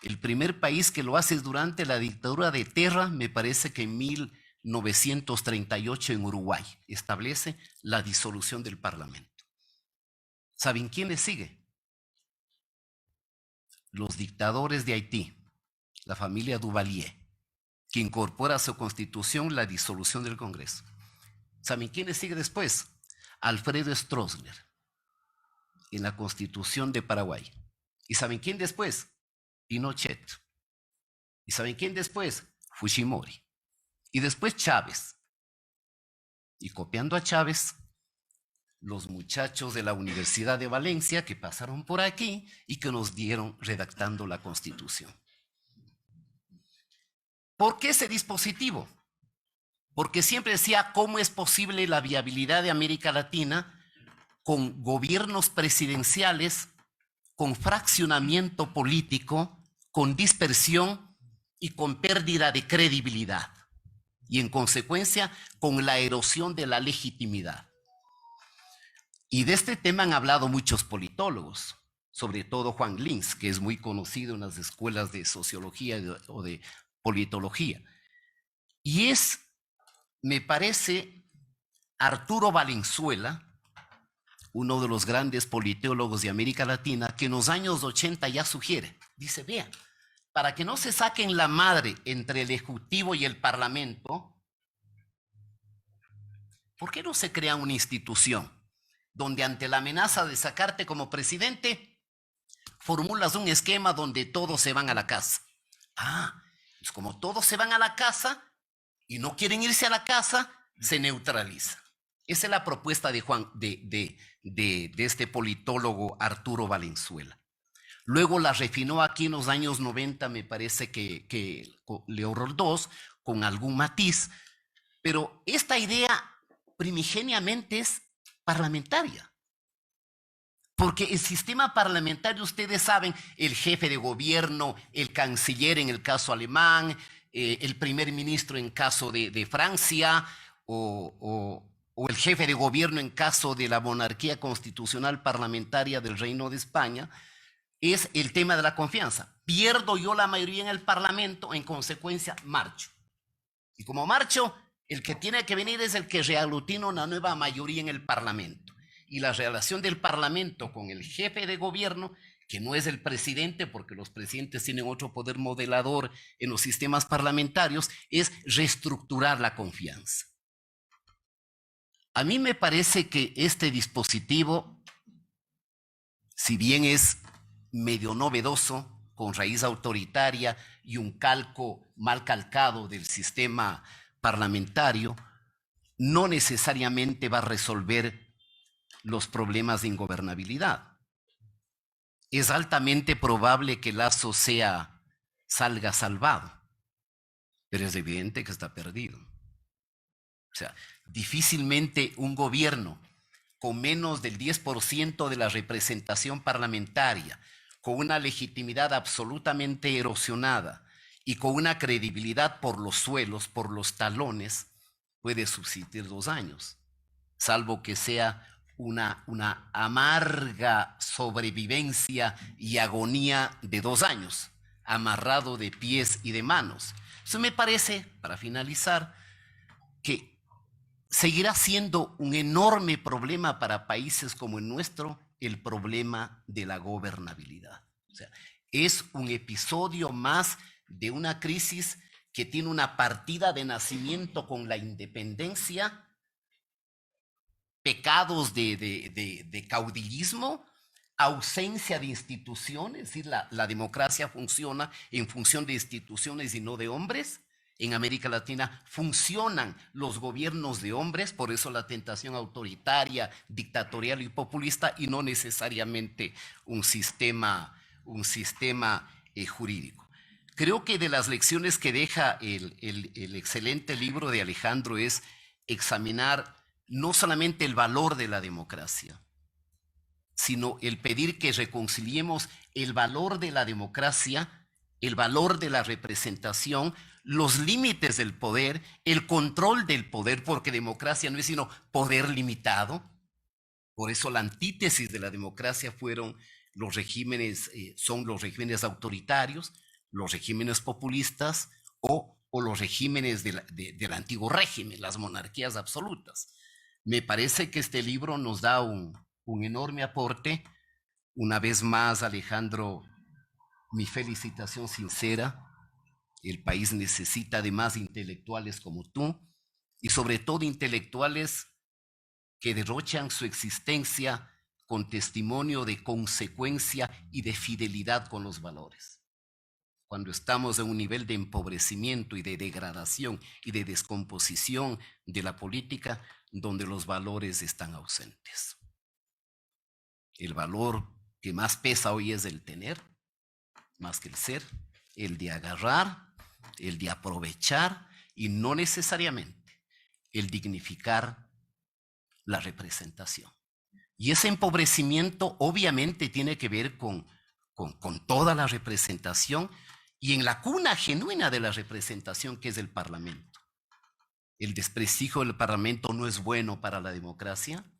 El primer país que lo hace es durante la dictadura de Terra, me parece que en 1938 en Uruguay, establece la disolución del Parlamento. ¿Saben quién le sigue? Los dictadores de Haití, la familia Duvalier, que incorpora a su constitución la disolución del Congreso. ¿Saben quién le sigue después? Alfredo Stroessner, en la Constitución de Paraguay. ¿Y saben quién después? Pinochet. ¿Y saben quién después? Fujimori. Y después Chávez. Y copiando a Chávez, los muchachos de la Universidad de Valencia que pasaron por aquí y que nos dieron redactando la Constitución. ¿Por qué ese dispositivo? Porque siempre decía cómo es posible la viabilidad de América Latina con gobiernos presidenciales, con fraccionamiento político, con dispersión y con pérdida de credibilidad. Y en consecuencia, con la erosión de la legitimidad. Y de este tema han hablado muchos politólogos, sobre todo Juan Lins, que es muy conocido en las escuelas de sociología o de politología. Y me parece, Arturo Valenzuela, uno de los grandes politólogos de América Latina, que en los años 80 ya sugiere, dice, vean, para que no se saquen la madre entre el Ejecutivo y el Parlamento, ¿por qué no se crea una institución donde ante la amenaza de sacarte como presidente, formulas un esquema donde todos se van a la casa? Pues como todos se van a la casa y no quieren irse a la casa, se neutraliza. Esa es la propuesta de este politólogo Arturo Valenzuela. Luego la refinó aquí en los años 90, me parece que Leo Roldós, con algún matiz, pero esta idea primigeniamente es parlamentaria. Porque el sistema parlamentario, ustedes saben, el jefe de gobierno, el canciller en el caso alemán, el primer ministro en caso de Francia, o el jefe de gobierno en caso de la monarquía constitucional parlamentaria del Reino de España, es el tema de la confianza. Pierdo yo la mayoría en el Parlamento, en consecuencia marcho. Y como marcho, el que tiene que venir es el que reaglutina una nueva mayoría en el Parlamento. Y la relación del Parlamento con el jefe de gobierno, que no es el presidente, porque los presidentes tienen otro poder modelador en los sistemas parlamentarios, es reestructurar la confianza. A mí me parece que este dispositivo, si bien es medio novedoso, con raíz autoritaria y un calco mal calcado del sistema parlamentario, no necesariamente va a resolver los problemas de ingobernabilidad. Es altamente probable que Lasso salga salvado, pero es evidente que está perdido. O sea, difícilmente un gobierno con menos del 10% de la representación parlamentaria, con una legitimidad absolutamente erosionada y con una credibilidad por los suelos, por los talones, puede subsistir 2 años, salvo que sea una amarga sobrevivencia y agonía de 2 años, amarrado de pies y de manos. Eso me parece, para finalizar, que seguirá siendo un enorme problema para países como el nuestro, el problema de la gobernabilidad. O sea, es un episodio más de una crisis que tiene una partida de nacimiento con la independencia, pecados de caudillismo, ausencia de instituciones, es decir, la democracia funciona en función de instituciones y no de hombres. En América Latina funcionan los gobiernos de hombres, por eso la tentación autoritaria, dictatorial y populista, y no necesariamente un sistema jurídico. Creo que de las lecciones que deja el excelente libro de Alejandro es examinar no solamente el valor de la democracia, sino el pedir que reconciliemos el valor de la democracia, el valor de la representación, los límites del poder, el control del poder, porque democracia no es sino poder limitado. Por eso la antítesis de la democracia fueron los regímenes, son los regímenes autoritarios, los regímenes populistas o los regímenes del antiguo régimen, las monarquías absolutas. Me parece que este libro nos da un enorme aporte. Una vez más, Alejandro, mi felicitación sincera. El país necesita de más intelectuales como tú y sobre todo intelectuales que derrochan su existencia con testimonio de consecuencia y de fidelidad con los valores. Cuando estamos en un nivel de empobrecimiento y de degradación y de descomposición de la política, donde los valores están ausentes. El valor que más pesa hoy es el tener, más que el ser, el de agarrar, el de aprovechar y no necesariamente el dignificar la representación. Y ese empobrecimiento obviamente tiene que ver con toda la representación y en la cuna genuina de la representación que es el Parlamento. El desprestigio del Parlamento no es bueno para la democracia,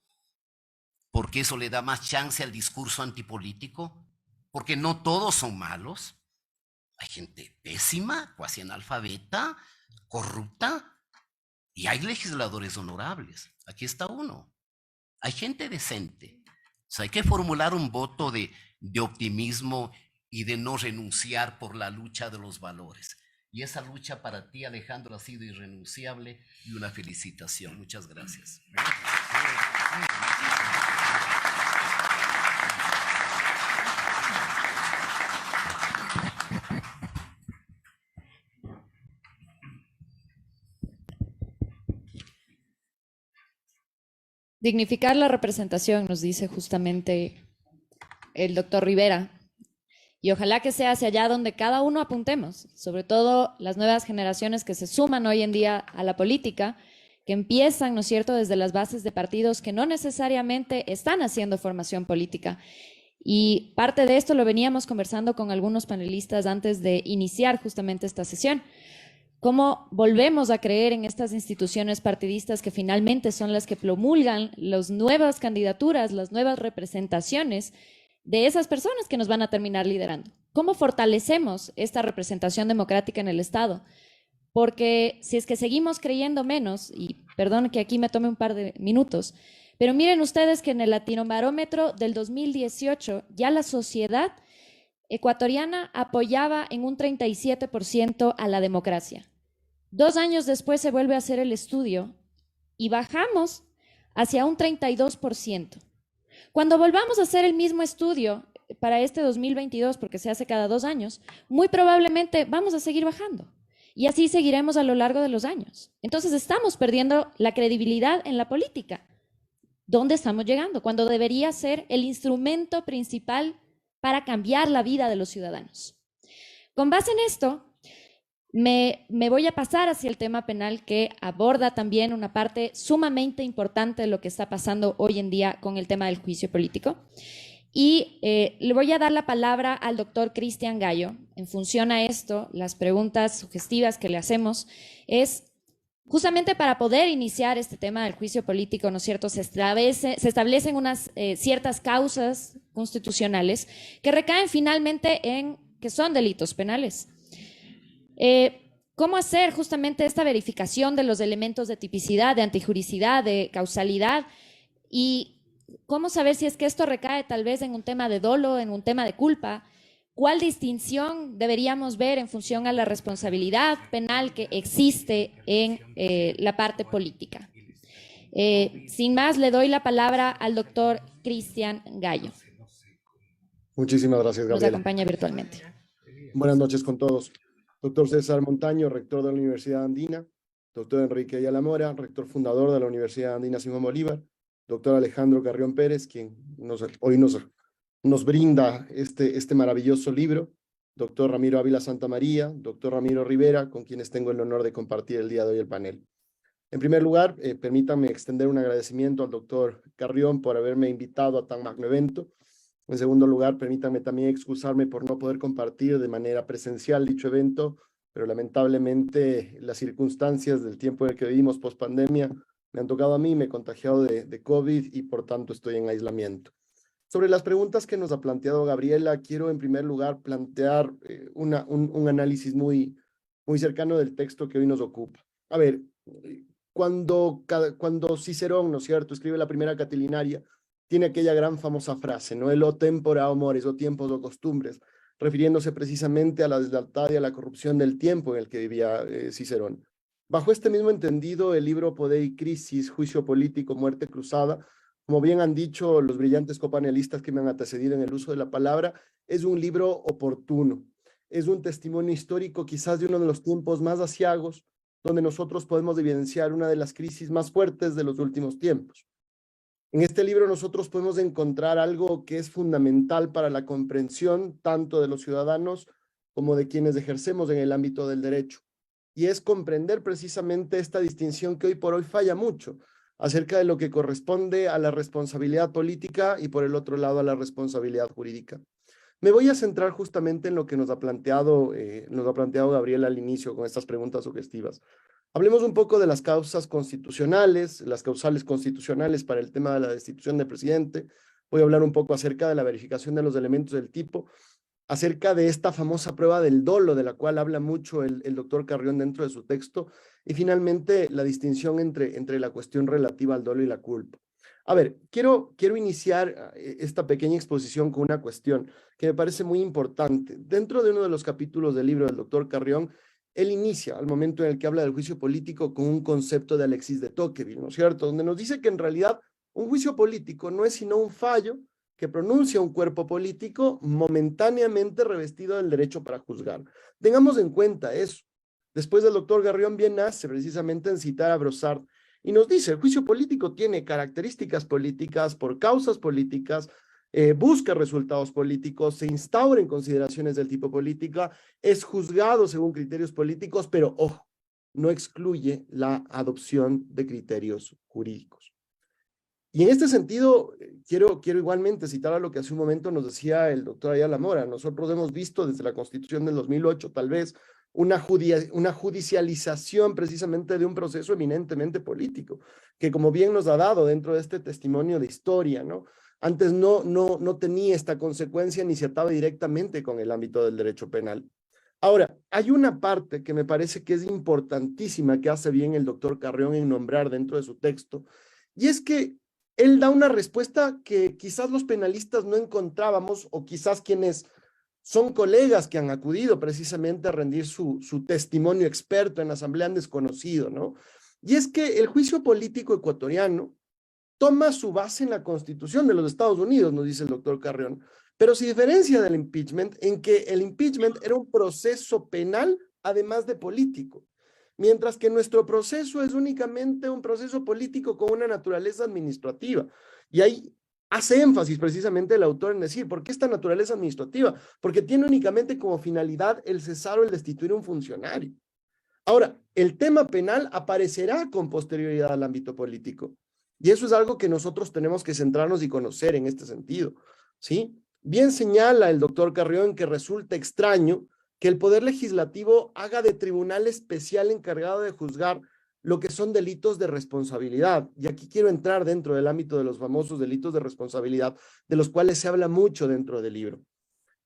porque eso le da más chance al discurso antipolítico, porque no todos son malos. Hay gente pésima, cuasi analfabeta, corrupta, y hay legisladores honorables. Aquí está uno. Hay gente decente. O sea, hay que formular un voto de optimismo y de no renunciar por la lucha de los valores. Y esa lucha para ti, Alejandro, ha sido irrenunciable y una felicitación. Muchas gracias. Dignificar la representación, nos dice justamente el doctor Rivera. Y ojalá que sea hacia allá donde cada uno apuntemos, sobre todo las nuevas generaciones que se suman hoy en día a la política, que empiezan, ¿no es cierto?, desde las bases de partidos que no necesariamente están haciendo formación política. Y parte de esto lo veníamos conversando con algunos panelistas antes de iniciar justamente esta sesión. ¿Cómo volvemos a creer en estas instituciones partidistas que finalmente son las que promulgan las nuevas candidaturas, las nuevas representaciones de esas personas que nos van a terminar liderando? ¿Cómo fortalecemos esta representación democrática en el Estado? Porque si es que seguimos creyendo menos, y perdón que aquí me tome un par de minutos, pero miren ustedes que en el Latinobarómetro del 2018 ya la sociedad ecuatoriana apoyaba en un 37% a la democracia. 2 años después se vuelve a hacer el estudio y bajamos hacia un 32%. Cuando volvamos a hacer el mismo estudio para este 2022, porque se hace cada 2 años, muy probablemente vamos a seguir bajando. Y así seguiremos a lo largo de los años. Entonces estamos perdiendo la credibilidad en la política. ¿Dónde estamos llegando? Cuando debería ser el instrumento principal para cambiar la vida de los ciudadanos. Con base en esto, me voy a pasar hacia el tema penal, que aborda también una parte sumamente importante de lo que está pasando hoy en día con el tema del juicio político. Y le voy a dar la palabra al doctor Cristian Gallo. En función a esto, las preguntas sugestivas que le hacemos es justamente para poder iniciar este tema del juicio político, ¿no es cierto? Se establecen unas ciertas causas constitucionales que recaen finalmente en que son delitos penales. ¿Cómo hacer justamente esta verificación de los elementos de tipicidad, de antijuricidad, de causalidad? Y ¿cómo saber si es que esto recae tal vez en un tema de dolo, en un tema de culpa? ¿Cuál distinción deberíamos ver en función a la responsabilidad penal que existe en la parte política? Sin más, le doy la palabra al doctor Cristian Gallo. Muchísimas gracias, Nos Gabriela. acompaña virtualmente. Buenas noches con todos. Doctor César Montaño, rector de la Universidad Andina. Doctor Enrique Ayala Mora, rector fundador de la Universidad Andina Simón Bolívar. Doctor Alejandro Carrión Pérez, quien hoy nos brinda este maravilloso libro. Doctor Ramiro Ávila Santamaría, doctor Ramiro Rivera, con quienes tengo el honor de compartir el día de hoy el panel. En primer lugar, permítanme extender un agradecimiento al doctor Carrión por haberme invitado a tan magno evento. En segundo lugar, permítanme también excusarme por no poder compartir de manera presencial dicho evento, pero lamentablemente las circunstancias del tiempo en el que vivimos post-pandemia me han tocado a mí, me he contagiado de COVID y por tanto estoy en aislamiento. Sobre las preguntas que nos ha planteado Gabriela, quiero en primer lugar plantear un análisis muy cercano del texto que hoy nos ocupa. A ver, cuando Cicerón, ¿no es cierto?, escribe la primera Catilinaria, tiene aquella gran famosa frase, ¿no? El o tempora o mores, o tiempos o costumbres, refiriéndose precisamente a la deslealtad y a la corrupción del tiempo en el que vivía Cicerón. Bajo este mismo entendido, el libro Podei Crisis, Juicio Político, Muerte Cruzada, como bien han dicho los brillantes copanelistas que me han antecedido en el uso de la palabra, es un libro oportuno. Es un testimonio histórico quizás de uno de los tiempos más aciagos, donde nosotros podemos evidenciar una de las crisis más fuertes de los últimos tiempos. En este libro nosotros podemos encontrar algo que es fundamental para la comprensión tanto de los ciudadanos como de quienes ejercemos en el ámbito del derecho. Y es comprender precisamente esta distinción que hoy por hoy falla mucho acerca de lo que corresponde a la responsabilidad política y por el otro lado a la responsabilidad jurídica. Me voy a centrar justamente en lo que nos ha planteado Gabriela al inicio con estas preguntas sugestivas. Hablemos un poco de las causas constitucionales, las causales constitucionales para el tema de la destitución del presidente. Voy a hablar un poco acerca de la verificación de los elementos del tipo, acerca de esta famosa prueba del dolo, de la cual habla mucho el doctor Carrión dentro de su texto, y finalmente la distinción entre la cuestión relativa al dolo y la culpa. A ver, quiero iniciar esta pequeña exposición con una cuestión que me parece muy importante. Dentro de uno de los capítulos del libro del doctor Carrión, él inicia al momento en el que habla del juicio político con un concepto de Alexis de Tocqueville, ¿no es cierto? Donde nos dice que en realidad un juicio político no es sino un fallo que pronuncia un cuerpo político momentáneamente revestido del derecho para juzgar. Tengamos en cuenta eso. Después el doctor Carrión bien nace precisamente en citar a Brossard y nos dice, el juicio político tiene características políticas por causas políticas, busca resultados políticos, se instaura en consideraciones del tipo política, es juzgado según criterios políticos, pero ojo, no excluye la adopción de criterios jurídicos. Y en este sentido, quiero igualmente citar a lo que hace un momento nos decía el doctor Ayala Mora. Nosotros hemos visto desde la Constitución del 2008, tal vez, una judicialización precisamente de un proceso eminentemente político, que como bien nos ha dado dentro de este testimonio de historia, ¿no? Antes no tenía esta consecuencia ni se ataba directamente con el ámbito del derecho penal. Ahora, hay una parte que me parece que es importantísima que hace bien el doctor Carrión en nombrar dentro de su texto, y es que él da una respuesta que quizás los penalistas no encontrábamos, o quizás quienes son colegas que han acudido precisamente a rendir su testimonio experto en la asamblea han desconocido, ¿no? Y es que el juicio político ecuatoriano toma su base en la Constitución de los Estados Unidos, nos dice el doctor Carrión, pero se diferencia del impeachment en que el impeachment era un proceso penal además de político, mientras que nuestro proceso es únicamente un proceso político con una naturaleza administrativa. Y ahí hace énfasis precisamente el autor en decir, ¿por qué esta naturaleza administrativa? Porque tiene únicamente como finalidad el cesar o el destituir un funcionario. Ahora, el tema penal aparecerá con posterioridad al ámbito político. Y eso es algo que nosotros tenemos que centrarnos y conocer en este sentido. ¿sí? Bien señala el doctor Carrión que resulta extraño que el Poder Legislativo haga de tribunal especial encargado de juzgar lo que son delitos de responsabilidad. Y aquí quiero entrar dentro del ámbito de los famosos delitos de responsabilidad, de los cuales se habla mucho dentro del libro.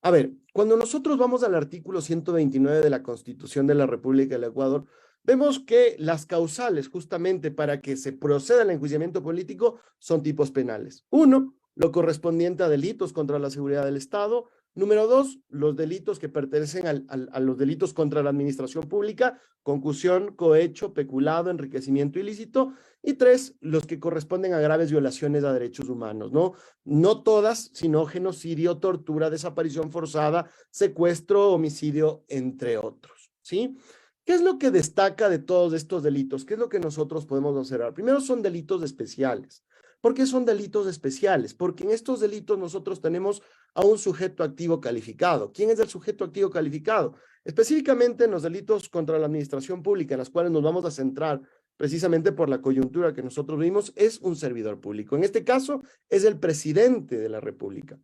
A ver, cuando nosotros vamos al artículo 129 de la Constitución de la República del Ecuador, vemos que las causales justamente para que se proceda al enjuiciamiento político son tipos penales. Uno, lo correspondiente a delitos contra la seguridad del Estado. Número dos, los delitos que pertenecen a los delitos contra la administración pública, concusión, cohecho, peculado, enriquecimiento ilícito. Y tres, los que corresponden a graves violaciones a derechos humanos, ¿no? No todas, sino genocidio, tortura, desaparición forzada, secuestro, homicidio, entre otros, ¿sí? ¿Qué es lo que destaca de todos estos delitos? ¿Qué es lo que nosotros podemos observar? Primero son delitos especiales. ¿Por qué son delitos especiales? Porque en estos delitos nosotros tenemos a un sujeto activo calificado. ¿Quién es el sujeto activo calificado? Específicamente en los delitos contra la administración pública, en los cuales nos vamos a centrar precisamente por la coyuntura que nosotros vimos, es un servidor público. En este caso, es el presidente de la República.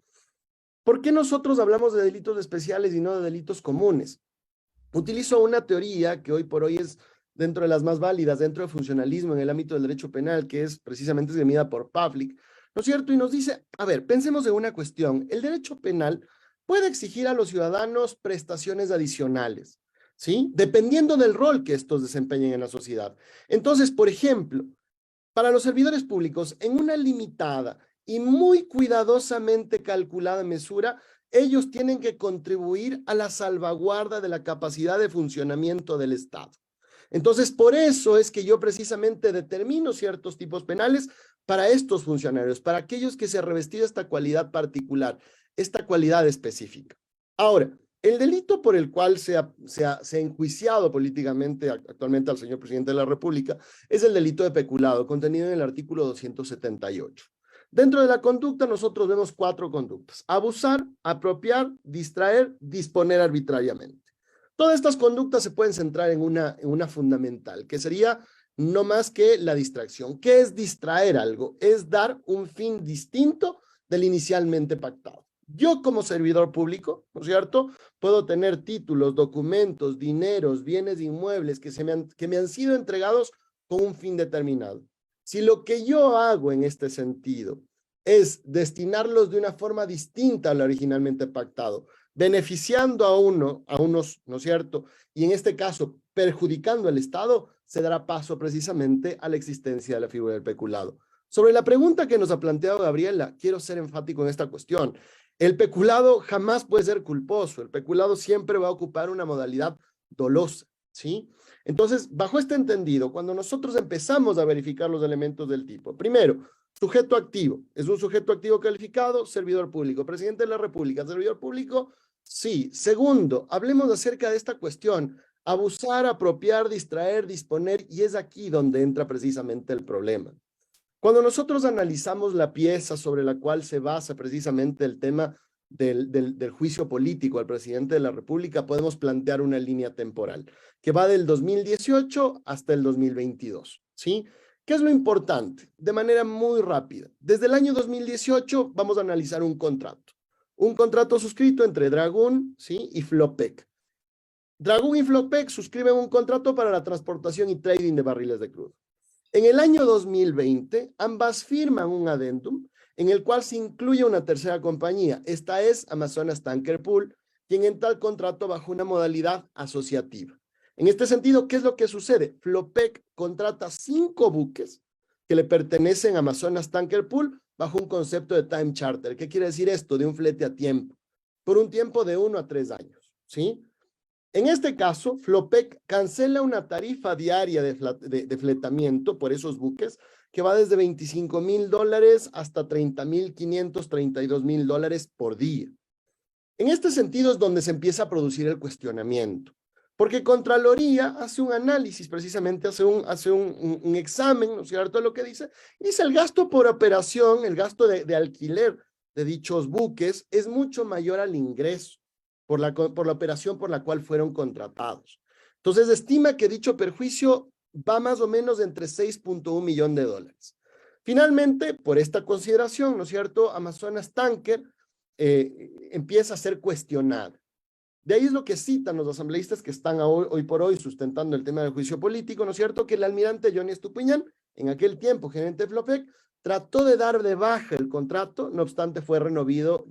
¿Por qué nosotros hablamos de delitos especiales y no de delitos comunes? Utilizo una teoría que hoy por hoy es dentro de las más válidas, dentro del funcionalismo en el ámbito del derecho penal, que es precisamente esgrimida por Pavlik, ¿no es cierto? Y nos dice, a ver, pensemos en una cuestión. El derecho penal puede exigir a los ciudadanos prestaciones adicionales, ¿sí? Dependiendo del rol que estos desempeñen en la sociedad. Entonces, por ejemplo, para los servidores públicos, en una limitada y muy cuidadosamente calculada mesura, ellos tienen que contribuir a la salvaguarda de la capacidad de funcionamiento del Estado. Entonces, por eso es que yo precisamente determino ciertos tipos penales para estos funcionarios, para aquellos que se ha revestido esta cualidad particular, esta cualidad específica. Ahora, el delito por el cual se ha enjuiciado políticamente actualmente al señor presidente de la República es el delito de peculado, contenido en el artículo 278. Dentro de la conducta nosotros vemos 4 conductas: abusar, apropiar, distraer, disponer arbitrariamente. Todas estas conductas se pueden centrar en una fundamental, que sería no más que la distracción. ¿Qué es distraer algo? Es dar un fin distinto del inicialmente pactado. Yo como servidor público, ¿no es cierto?, puedo tener títulos, documentos, dineros, bienes inmuebles que me han sido entregados con un fin determinado. Si lo que yo hago en este sentido es destinarlos de una forma distinta a lo originalmente pactado, beneficiando a unos, ¿no es cierto?, y en este caso perjudicando al Estado, se dará paso precisamente a la existencia de la figura del peculado. Sobre la pregunta que nos ha planteado Gabriela, quiero ser enfático en esta cuestión. El peculado jamás puede ser culposo, el peculado siempre va a ocupar una modalidad dolosa, ¿sí? Entonces, bajo este entendido, cuando nosotros empezamos a verificar los elementos del tipo, primero, sujeto activo, ¿es un sujeto activo calificado? Servidor público. Presidente de la República, servidor público, sí. Segundo, hablemos acerca de esta cuestión: abusar, apropiar, distraer, disponer, y es aquí donde entra precisamente el problema. Cuando nosotros analizamos la pieza sobre la cual se basa precisamente el tema del juicio político al presidente de la República, podemos plantear una línea temporal que va del 2018 hasta el 2022, ¿sí? ¿Qué es lo importante? De manera muy rápida. Desde el año 2018 vamos a analizar un contrato suscrito entre Dragún, ¿sí?, y Flopec. Dragún y Flopec suscriben un contrato para la transportación y trading de barriles de crudo. En el año 2020, ambas firman un adendum en el cual se incluye una tercera compañía. Esta es Amazonas Tanker Pool, quien entra al contrato bajo una modalidad asociativa. En este sentido, ¿qué es lo que sucede? Flopec contrata 5 buques que le pertenecen a Amazonas Tanker Pool bajo un concepto de time charter. ¿Qué quiere decir esto? De un flete a tiempo, por un tiempo de 1 a 3 años, ¿sí? En este caso, Flopec cancela una tarifa diaria de fletamiento por esos buques que va desde $25,000 hasta $30,500, $32,000 por día. En este sentido es donde se empieza a producir el cuestionamiento, porque Contraloría hace un análisis, precisamente hace un examen, ¿no es cierto?, lo que dice, y dice: el gasto por operación, el gasto de alquiler de dichos buques es mucho mayor al ingreso por la operación por la cual fueron contratados. Entonces, estima que dicho perjuicio va más o menos entre $6.1 millones. Finalmente, por esta consideración, ¿no es cierto?, Amazonas Tanker empieza a ser cuestionada. De ahí es lo que citan los asambleístas que están hoy por hoy sustentando el tema del juicio político, ¿no es cierto? Que el almirante Johnny Estupiñán, en aquel tiempo gerente de Flopec, trató de dar de baja el contrato, no obstante fue removido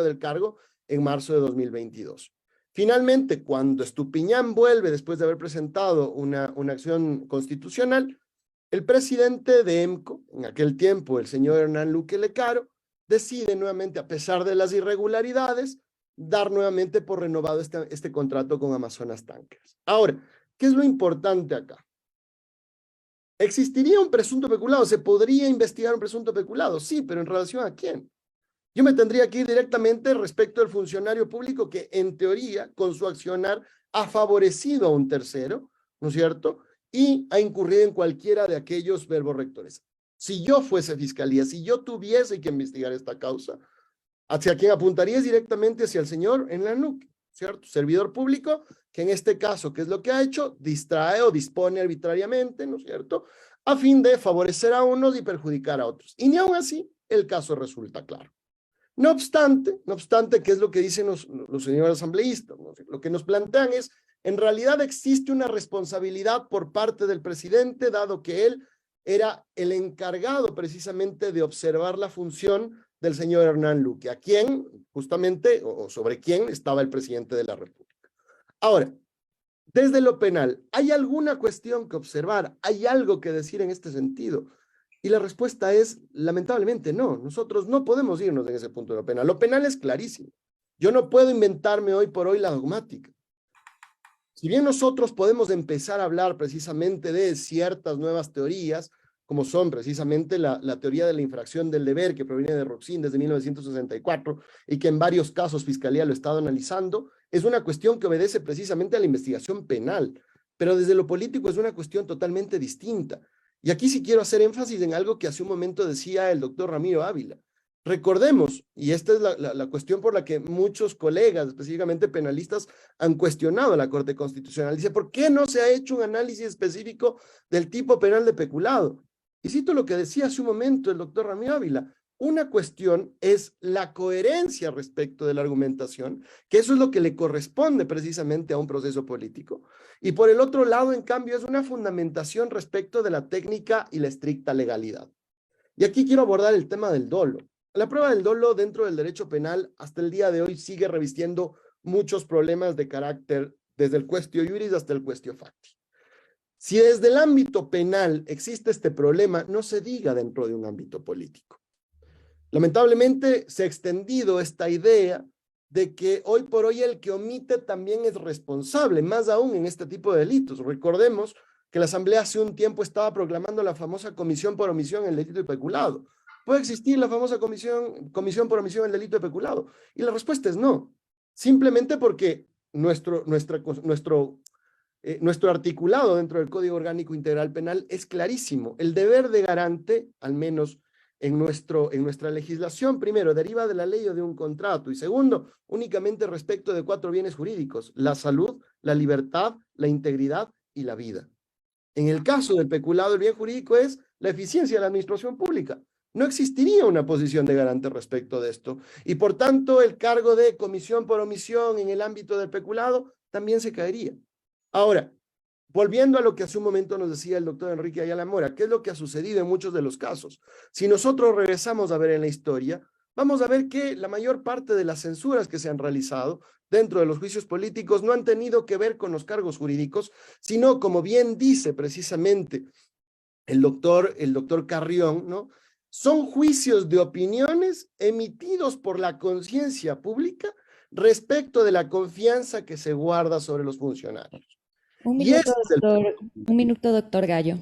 del cargo en marzo de 2022. Finalmente, cuando Estupiñán vuelve después de haber presentado una acción constitucional, el presidente de EMCO, en aquel tiempo el señor Hernán Luque Lecaro, decide nuevamente, a pesar de las irregularidades, dar nuevamente por renovado este contrato con Amazonas Tankers. Ahora, ¿qué es lo importante acá? ¿Existiría un presunto peculado? ¿Se podría investigar un presunto peculado? Sí, pero ¿en relación a quién? Yo me tendría que ir directamente respecto al funcionario público que, en teoría, con su accionar, ha favorecido a un tercero, ¿no es cierto? Y ha incurrido en cualquiera de aquellos verbos rectores. Si yo fuese fiscalía, si yo tuviese que investigar esta causa, ¿hacia quién apuntaría? Es directamente hacia el señor Hernán Luque, ¿cierto? Servidor público, que en este caso, ¿qué es lo que ha hecho? Distrae o dispone arbitrariamente, ¿no es cierto? A fin de favorecer a unos y perjudicar a otros. Y ni aún así, el caso resulta claro. No obstante, ¿qué es lo que dicen los señores asambleístas? ¿No? Lo que nos plantean es, en realidad existe una responsabilidad por parte del presidente, dado que él era el encargado precisamente de observar la función del señor Hernán Luque, a quien justamente, o sobre quién estaba el presidente de la República. Ahora, desde lo penal, ¿hay alguna cuestión que observar? ¿Hay algo que decir en este sentido? Y la respuesta es, lamentablemente, no. Nosotros no podemos irnos en ese punto de lo penal. Lo penal es clarísimo. Yo no puedo inventarme hoy por hoy la dogmática. Si bien nosotros podemos empezar a hablar precisamente de ciertas nuevas teorías, como son precisamente la teoría de la infracción del deber, que proviene de Roxin desde 1964, y que en varios casos Fiscalía lo ha estado analizando, es una cuestión que obedece precisamente a la investigación penal, pero desde lo político es una cuestión totalmente distinta. Y aquí sí quiero hacer énfasis en algo que hace un momento decía el doctor Ramiro Ávila. Recordemos, y esta es la cuestión por la que muchos colegas, específicamente penalistas, han cuestionado a la Corte Constitucional. Dice, ¿por qué no se ha hecho un análisis específico del tipo penal de peculado? Y cito lo que decía hace un momento el doctor Ramiro Ávila. Una cuestión es la coherencia respecto de la argumentación, que eso es lo que le corresponde precisamente a un proceso político. Y por el otro lado, en cambio, es una fundamentación respecto de la técnica y la estricta legalidad. Y aquí quiero abordar el tema del dolo. La prueba del dolo dentro del derecho penal hasta el día de hoy sigue revistiendo muchos problemas de carácter, desde el quaestio iuris hasta el quaestio facti. Si desde el ámbito penal existe este problema, no se diga dentro de un ámbito político. Lamentablemente se ha extendido esta idea de que hoy por hoy el que omite también es responsable, más aún en este tipo de delitos. Recordemos que la Asamblea hace un tiempo estaba proclamando la famosa comisión por omisión en el delito de peculado. ¿Puede existir la famosa comisión por omisión en el delito de peculado? Y la respuesta es no. Simplemente porque nuestro articulado dentro del Código Orgánico Integral Penal es clarísimo. El deber de garante, al menos en nuestra legislación, primero, deriva de la ley o de un contrato, y segundo, únicamente respecto de 4 bienes jurídicos: la salud, la libertad, la integridad y la vida. En el caso del peculado, el bien jurídico es la eficiencia de la administración pública. No existiría una posición de garante respecto de esto, y por tanto el cargo de comisión por omisión en el ámbito del peculado también se caería. Ahora, volviendo a lo que hace un momento nos decía el doctor Enrique Ayala Mora, ¿qué es lo que ha sucedido en muchos de los casos? Si nosotros regresamos a ver en la historia, vamos a ver que la mayor parte de las censuras que se han realizado dentro de los juicios políticos no han tenido que ver con los cargos jurídicos, sino, como bien dice precisamente el doctor Carrión, ¿no? Son juicios de opiniones emitidos por la conciencia pública respecto de la confianza que se guarda sobre los funcionarios. Un minuto, doctor Gallo.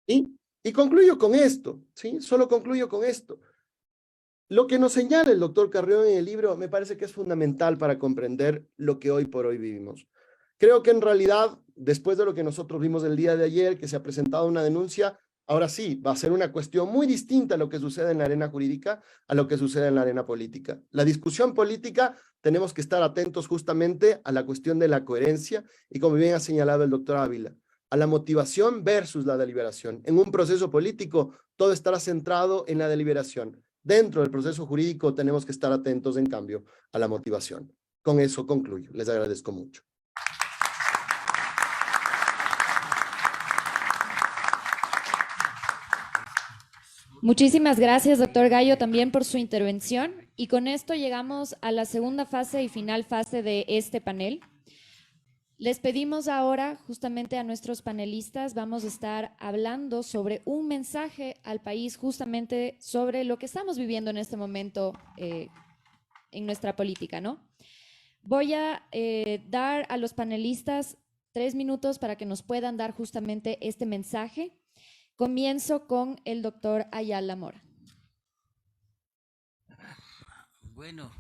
Y concluyo con esto, ¿sí? Solo concluyo con esto. Lo que nos señala el doctor Carrión en el libro me parece que es fundamental para comprender lo que hoy por hoy vivimos. Creo que en realidad, después de lo que nosotros vimos el día de ayer, que se ha presentado una denuncia, ahora sí, va a ser una cuestión muy distinta a lo que sucede en la arena jurídica a lo que sucede en la arena política. La discusión política, tenemos que estar atentos justamente a la cuestión de la coherencia y, como bien ha señalado el doctor Ávila, a la motivación versus la deliberación. En un proceso político, todo estará centrado en la deliberación. Dentro del proceso jurídico tenemos que estar atentos, en cambio, a la motivación. Con eso concluyo. Les agradezco mucho. Muchísimas gracias, doctor Gallo, también por su intervención. Y con esto llegamos a la segunda fase y final fase de este panel. Les pedimos ahora justamente a nuestros panelistas, vamos a estar hablando sobre un mensaje al país, justamente sobre lo que estamos viviendo en este momento en nuestra política, ¿no? Voy a dar a los panelistas 3 minutos para que nos puedan dar justamente este mensaje. Comienzo con el doctor Ayala Mora. Bueno,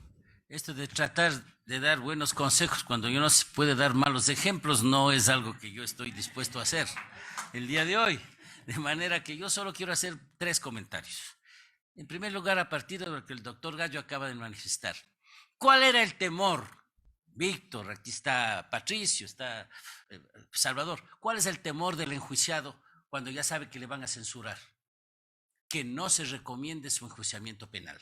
esto de tratar de dar buenos consejos cuando yo no se puede dar malos ejemplos no es algo que yo estoy dispuesto a hacer el día de hoy. De manera que yo solo quiero hacer 3 comentarios. En primer lugar, a partir de lo que el doctor Gallo acaba de manifestar. ¿Cuál era el temor? Víctor, aquí está Patricio, está Salvador. ¿Cuál es el temor del enjuiciado cuando ya sabe que le van a censurar? Que no se recomiende su enjuiciamiento penal.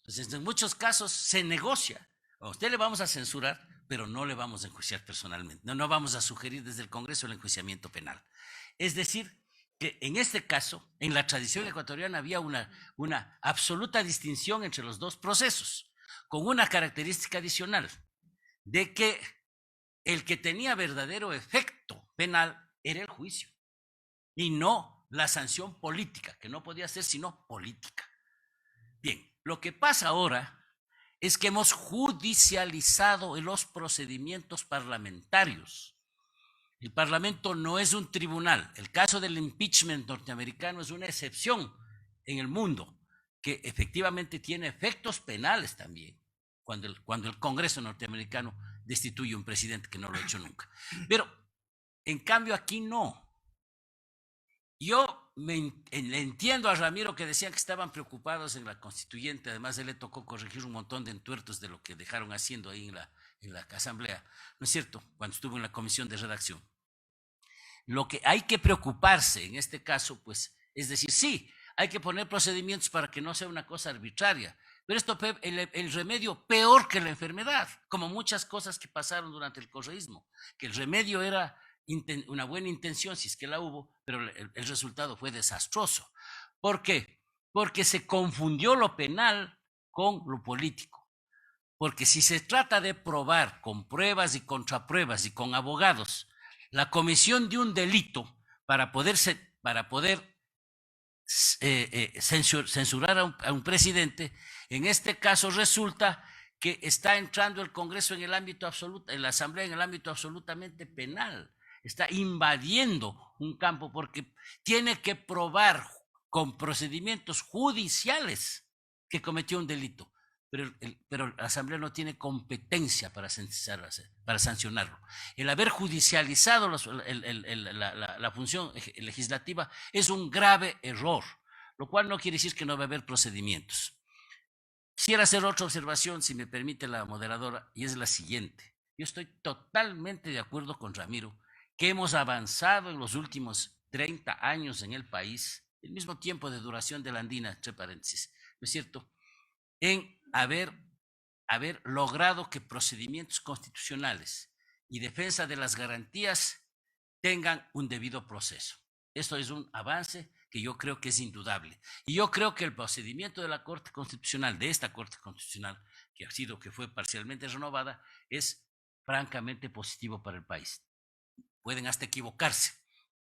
Entonces, en muchos casos se negocia. A usted le vamos a censurar, pero no le vamos a enjuiciar personalmente. No vamos a sugerir desde el Congreso el enjuiciamiento penal. Es decir, que en este caso, en la tradición ecuatoriana había una absoluta distinción entre los 2 procesos, con una característica adicional, de que el que tenía verdadero efecto penal era el juicio, y no la sanción política, que no podía ser sino política. Bien, lo que pasa ahora es que hemos judicializado los procedimientos parlamentarios. El Parlamento no es un tribunal. El caso del impeachment norteamericano es una excepción en el mundo, que efectivamente tiene efectos penales también, cuando el Congreso norteamericano destituye a un presidente que no lo ha hecho nunca. Pero, en cambio, aquí no. Yo le entiendo a Ramiro que decían que estaban preocupados en la constituyente. Además, él le tocó corregir un montón de entuertos de lo que dejaron haciendo ahí en la asamblea, ¿no es cierto?, cuando estuvo en la comisión de redacción. Lo que hay que preocuparse en este caso, pues, es decir, sí, hay que poner procedimientos para que no sea una cosa arbitraria, pero esto el remedio peor que la enfermedad, como muchas cosas que pasaron durante el correísmo, que el remedio era una buena intención, si es que la hubo, pero el resultado fue desastroso. ¿Por qué? Porque se confundió lo penal con lo político. Porque si se trata de probar con pruebas y contrapruebas y con abogados la comisión de un delito para poder censurar a un presidente, en este caso resulta que está entrando el Congreso en el ámbito absoluto, en la Asamblea en el ámbito absolutamente penal. Está invadiendo un campo porque tiene que probar con procedimientos judiciales que cometió un delito, pero la Asamblea no tiene competencia para sancionarlo. El haber judicializado la función legislativa es un grave error, lo cual no quiere decir que no va a haber procedimientos. Quisiera hacer otra observación, si me permite la moderadora, y es la siguiente. Yo estoy totalmente de acuerdo con Ramiro que hemos avanzado en los últimos 30 años en el país, el mismo tiempo de duración de la andina, entre paréntesis, ¿no es cierto?, en haber logrado que procedimientos constitucionales y defensa de las garantías tengan un debido proceso. Esto es un avance que yo creo que es indudable. Y yo creo que el procedimiento de la Corte Constitucional, de esta Corte Constitucional, que fue parcialmente renovada, es francamente positivo para el país. Pueden hasta equivocarse,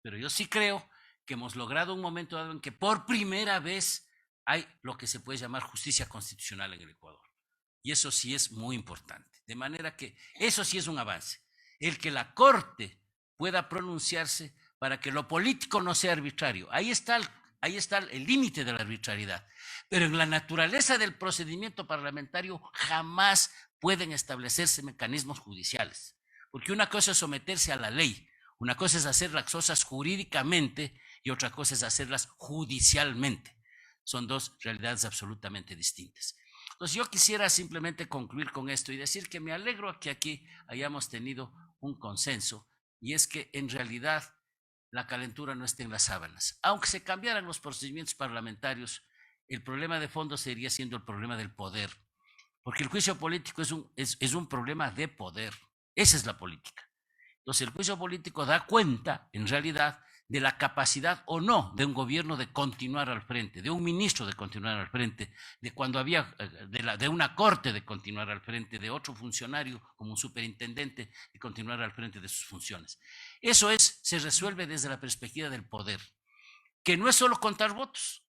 pero yo sí creo que hemos logrado un momento dado en que por primera vez hay lo que se puede llamar justicia constitucional en el Ecuador. Y eso sí es muy importante. De manera que eso sí es un avance. El que la Corte pueda pronunciarse para que lo político no sea arbitrario. Ahí está el límite de la arbitrariedad. Pero en la naturaleza del procedimiento parlamentario jamás pueden establecerse mecanismos judiciales. Porque una cosa es someterse a la ley, una cosa es hacer las cosas jurídicamente y otra cosa es hacerlas judicialmente. Son 2 realidades absolutamente distintas. Entonces yo quisiera simplemente concluir con esto y decir que me alegro que aquí hayamos tenido un consenso, y es que en realidad la calentura no está en las sábanas. Aunque se cambiaran los procedimientos parlamentarios, el problema de fondo seguiría siendo el problema del poder, porque el juicio político es un problema de poder. Esa es la política. Entonces, el juicio político da cuenta, en realidad, de la capacidad o no de un gobierno de continuar al frente, de un ministro de continuar al frente, de cuando había, de una corte de continuar al frente, de otro funcionario como un superintendente de continuar al frente de sus funciones. Eso se resuelve desde la perspectiva del poder, que no es solo contar votos.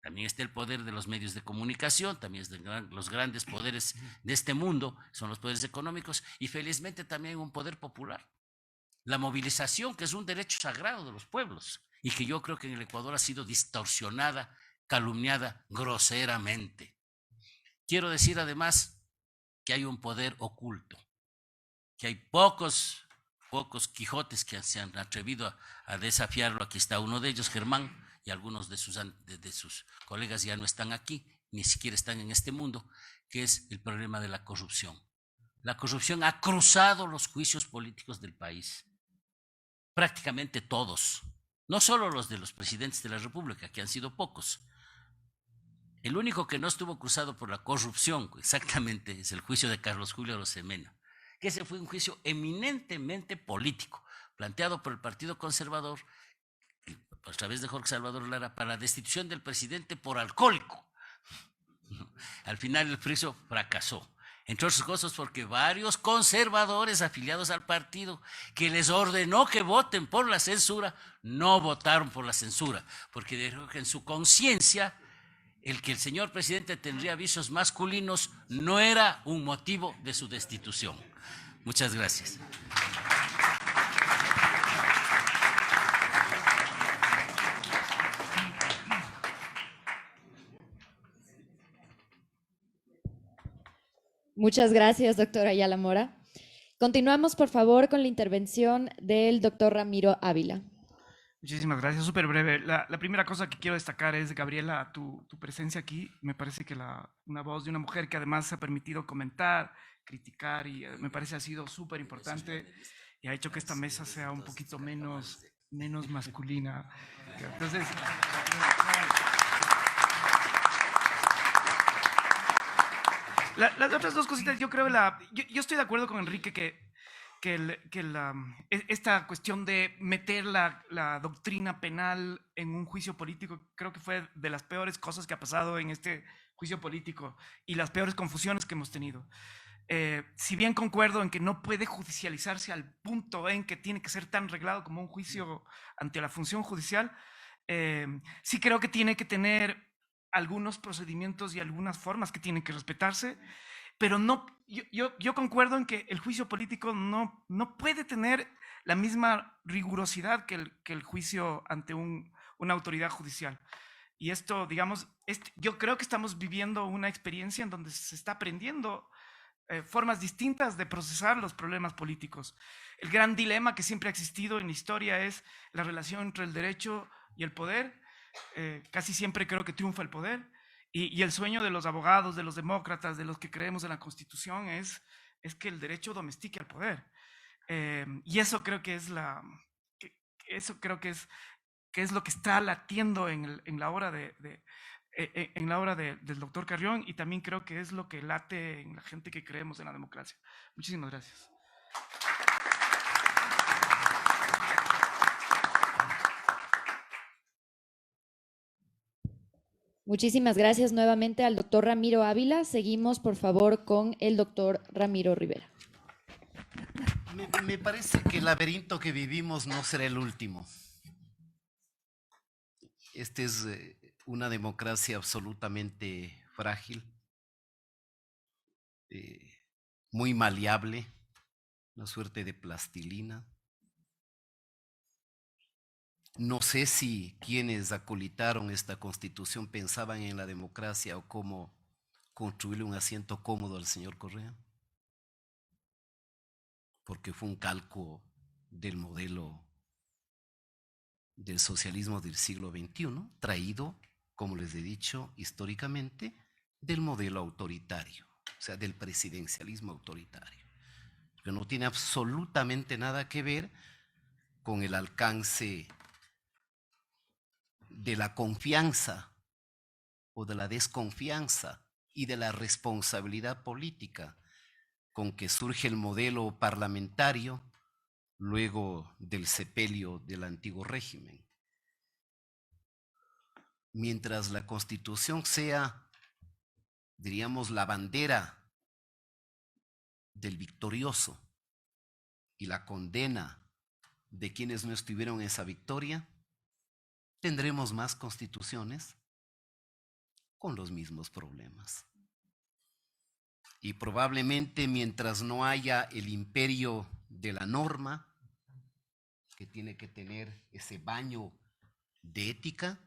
También está el poder de los medios de comunicación, también están los grandes poderes de este mundo, son los poderes económicos, y felizmente también un poder popular. La movilización, que es un derecho sagrado de los pueblos, y que yo creo que en el Ecuador ha sido distorsionada, calumniada groseramente. Quiero decir además que hay un poder oculto, que hay pocos Quijotes que se han atrevido a desafiarlo. Aquí está uno de ellos, Germán, y algunos de sus colegas ya no están aquí, ni siquiera están en este mundo, que es el problema de la corrupción. La corrupción ha cruzado los juicios políticos del país, prácticamente todos, no solo los de los presidentes de la República, que han sido pocos. El único que no estuvo cruzado por la corrupción, exactamente, es el juicio de Carlos Julio Arosemena, que ese fue un juicio eminentemente político, planteado por el Partido Conservador, a través de Jorge Salvador Lara, para la destitución del presidente por alcohólico. Al final el juicio fracasó, entre otras cosas porque varios conservadores afiliados al partido, que les ordenó que voten por la censura, no votaron por la censura, porque dijeron que en su conciencia el que el señor presidente tendría vicios masculinos no era un motivo de su destitución. Muchas gracias. Muchas gracias, doctora Ayala Mora. Continuamos, por favor, con la intervención del doctor Ramiro Ávila. Muchísimas gracias, súper breve. La primera cosa que quiero destacar es, Gabriela, tu presencia aquí. Me parece que una voz de una mujer que además se ha permitido comentar, criticar, y me parece ha sido súper importante y ha hecho que esta mesa sea un poquito menos masculina. Entonces, las otras dos cositas, yo creo, yo estoy de acuerdo con Enrique esta cuestión de meter la doctrina penal en un juicio político, creo que fue de las peores cosas que ha pasado en este juicio político y las peores confusiones que hemos tenido. Si bien concuerdo en que no puede judicializarse al punto en que tiene que ser tan reglado como un juicio ante la función judicial, sí creo que tiene que tener algunos procedimientos y algunas formas que tienen que respetarse, pero no, yo concuerdo en que el juicio político no puede tener la misma rigurosidad que el juicio ante una autoridad judicial. Y esto, digamos, yo creo que estamos viviendo una experiencia en donde se está aprendiendo formas distintas de procesar los problemas políticos. El gran dilema que siempre ha existido en la historia es la relación entre el derecho y el poder. Casi siempre creo que triunfa el poder. Y el sueño de los abogados, de los demócratas, de los que creemos en la Constitución es que el derecho domestique al poder. Y eso creo que es lo que está latiendo en la obra del doctor Carrión, y también creo que es lo que late en la gente que creemos en la democracia. Muchísimas gracias. Muchísimas gracias nuevamente al doctor Ramiro Ávila. Seguimos, por favor, con el doctor Ramiro Rivera. Me parece que el laberinto que vivimos no será el último. Esta es una democracia absolutamente frágil, muy maleable, una suerte de plastilina. No sé si quienes acolitaron esta constitución pensaban en la democracia o cómo construirle un asiento cómodo al señor Correa, porque fue un calco del modelo del socialismo del siglo XXI, traído, como les he dicho, históricamente, del modelo autoritario, o sea, del presidencialismo autoritario, que no tiene absolutamente nada que ver con el alcance de la confianza o de la desconfianza y de la responsabilidad política con que surge el modelo parlamentario luego del sepelio del antiguo régimen. Mientras la Constitución sea, diríamos, la bandera del victorioso y la condena de quienes no estuvieron en esa victoria, tendremos más constituciones con los mismos problemas. Y probablemente mientras no haya el imperio de la norma, que tiene que tener ese baño de ética,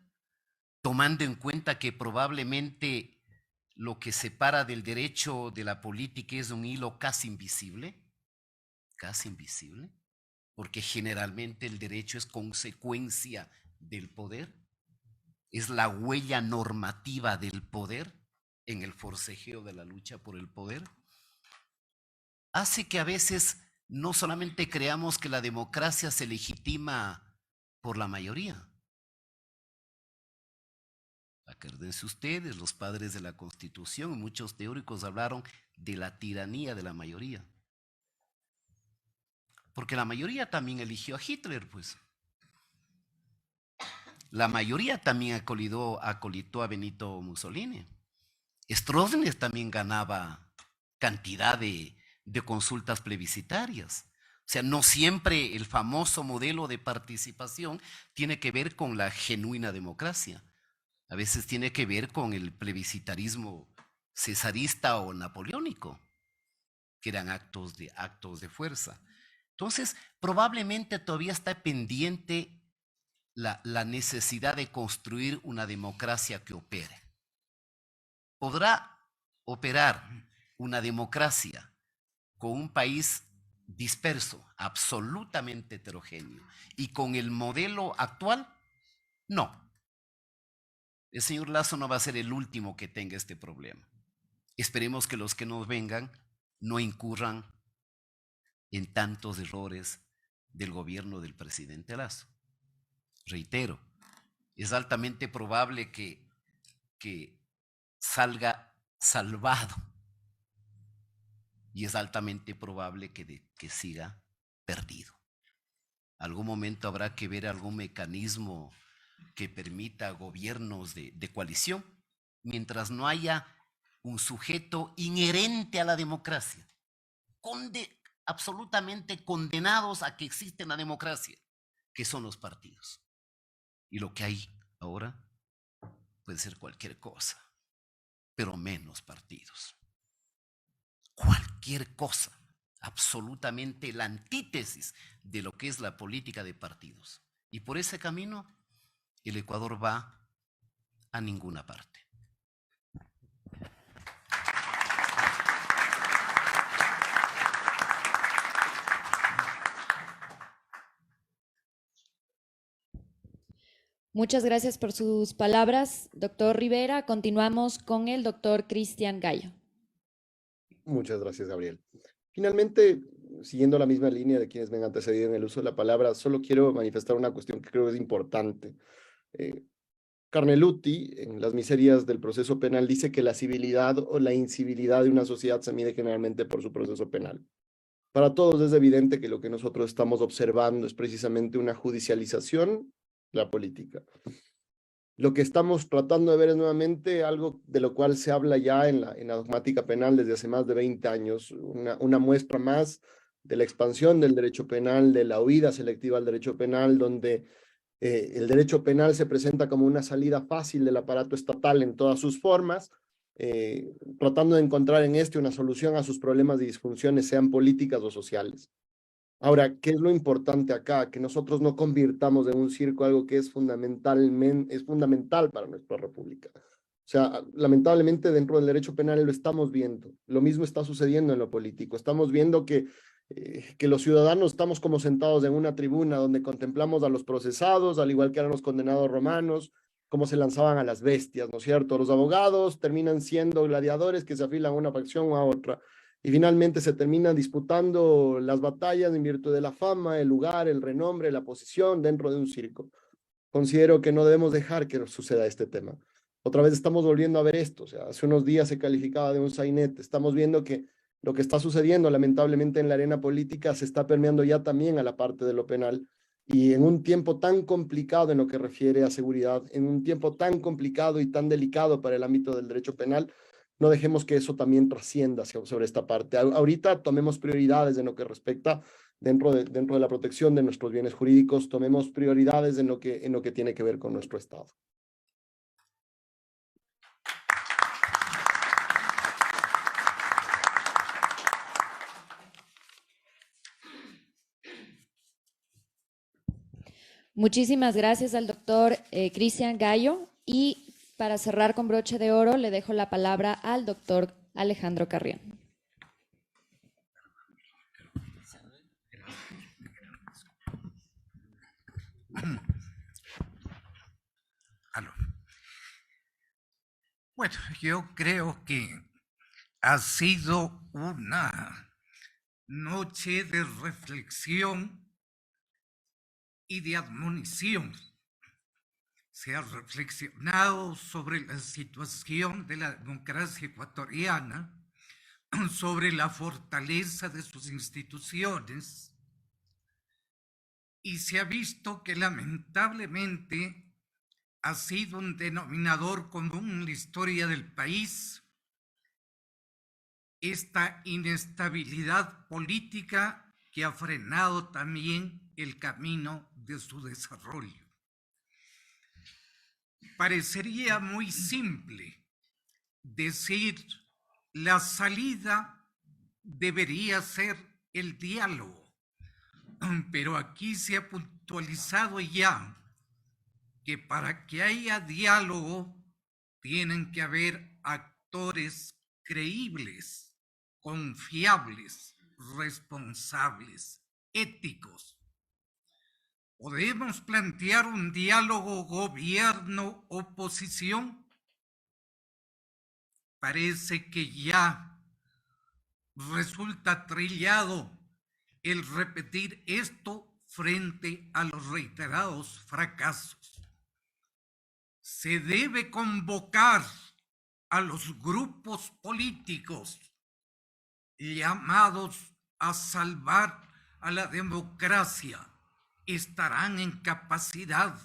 tomando en cuenta que probablemente lo que separa del derecho de la política es un hilo casi invisible, porque generalmente el derecho es consecuencia del poder, es la huella normativa del poder en el forcejeo de la lucha por el poder, hace que a veces no solamente creamos que la democracia se legitima por la mayoría. Acuérdense ustedes, los padres de la Constitución, muchos teóricos hablaron de la tiranía de la mayoría. Porque la mayoría también eligió a Hitler, pues. La mayoría también acolitó a Benito Mussolini. Stroessner también ganaba cantidad de consultas plebiscitarias. O sea, no siempre el famoso modelo de participación tiene que ver con la genuina democracia. A veces tiene que ver con el plebiscitarismo cesarista o napoleónico, que eran actos de fuerza. Entonces, probablemente todavía está pendiente la necesidad de construir una democracia que opere. ¿Podrá operar una democracia con un país disperso, absolutamente heterogéneo, y con el modelo actual? No. El señor Lasso no va a ser el último que tenga este problema. Esperemos que los que nos vengan no incurran en tantos errores del gobierno del presidente Lasso. Reitero, es altamente probable que salga salvado y es altamente probable que siga perdido. Algún momento habrá que ver algún mecanismo que permita gobiernos de coalición, mientras no haya un sujeto inherente a la democracia, absolutamente condenados a que existe la democracia, que son los partidos. Y lo que hay ahora puede ser cualquier cosa, pero menos partidos. Cualquier cosa, absolutamente la antítesis de lo que es la política de partidos. Y por ese camino, el Ecuador va a ninguna parte. Muchas gracias por sus palabras, doctor Rivera. Continuamos con el doctor Cristian Gallo. Muchas gracias, Gabriel. Finalmente, siguiendo la misma línea de quienes me han antecedido en el uso de la palabra, solo quiero manifestar una cuestión que creo es importante. Carnelutti, en Las miserias del proceso penal, dice que la civilidad o la incivilidad de una sociedad se mide generalmente por su proceso penal. Para todos es evidente que lo que nosotros estamos observando es precisamente una judicialización de la política. Lo que estamos tratando de ver es nuevamente algo de lo cual se habla ya en la dogmática penal desde hace más de 20 años, una muestra más de la expansión del derecho penal, de la huida selectiva al derecho penal, donde el derecho penal se presenta como una salida fácil del aparato estatal en todas sus formas, tratando de encontrar en una solución a sus problemas de disfunciones, sean políticas o sociales. Ahora, ¿qué es lo importante acá? Que nosotros no convirtamos en un circo algo que es fundamental para nuestra república. O sea, lamentablemente dentro del derecho penal lo estamos viendo. Lo mismo está sucediendo en lo político. Estamos viendo que los ciudadanos estamos como sentados en una tribuna donde contemplamos a los procesados, al igual que eran los condenados romanos, cómo se lanzaban a las bestias, ¿no es cierto? Los abogados terminan siendo gladiadores que se afilan a una facción o a otra. Y finalmente se terminan disputando las batallas en virtud de la fama, el lugar, el renombre, la posición dentro de un circo. Considero que no debemos dejar que suceda este tema. otra vez estamos volviendo a ver esto. O sea, hace unos días se calificaba de un sainete. Estamos viendo que lo que está sucediendo lamentablemente en la arena política se está permeando ya también a la parte de lo penal. Y en un tiempo tan complicado en lo que refiere a seguridad, en un tiempo tan complicado y tan delicado para el ámbito del derecho penal, no dejemos que eso también trascienda sobre esta parte. Ahorita tomemos prioridades en lo que respecta dentro de la protección de nuestros bienes jurídicos, tomemos prioridades en lo que tiene que ver con nuestro Estado. Muchísimas gracias al doctor Cristian Gallo, y para cerrar con broche de oro le dejo la palabra al doctor Alejandro Carrión. Bueno, yo creo que ha sido una noche de reflexión y de admonición. Se ha reflexionado sobre la situación de la democracia ecuatoriana, sobre la fortaleza de sus instituciones, y se ha visto que lamentablemente ha sido un denominador común en la historia del país esta inestabilidad política que ha frenado también el camino de su desarrollo. Parecería muy simple decir la salida debería ser el diálogo, pero aquí se ha puntualizado ya que para que haya diálogo tienen que haber actores creíbles, confiables, responsables, éticos. ¿Podemos plantear un diálogo gobierno-oposición? Parece que ya resulta trillado el repetir esto frente a los reiterados fracasos. Se debe convocar a los grupos políticos llamados a salvar a la democracia. Estarán en capacidad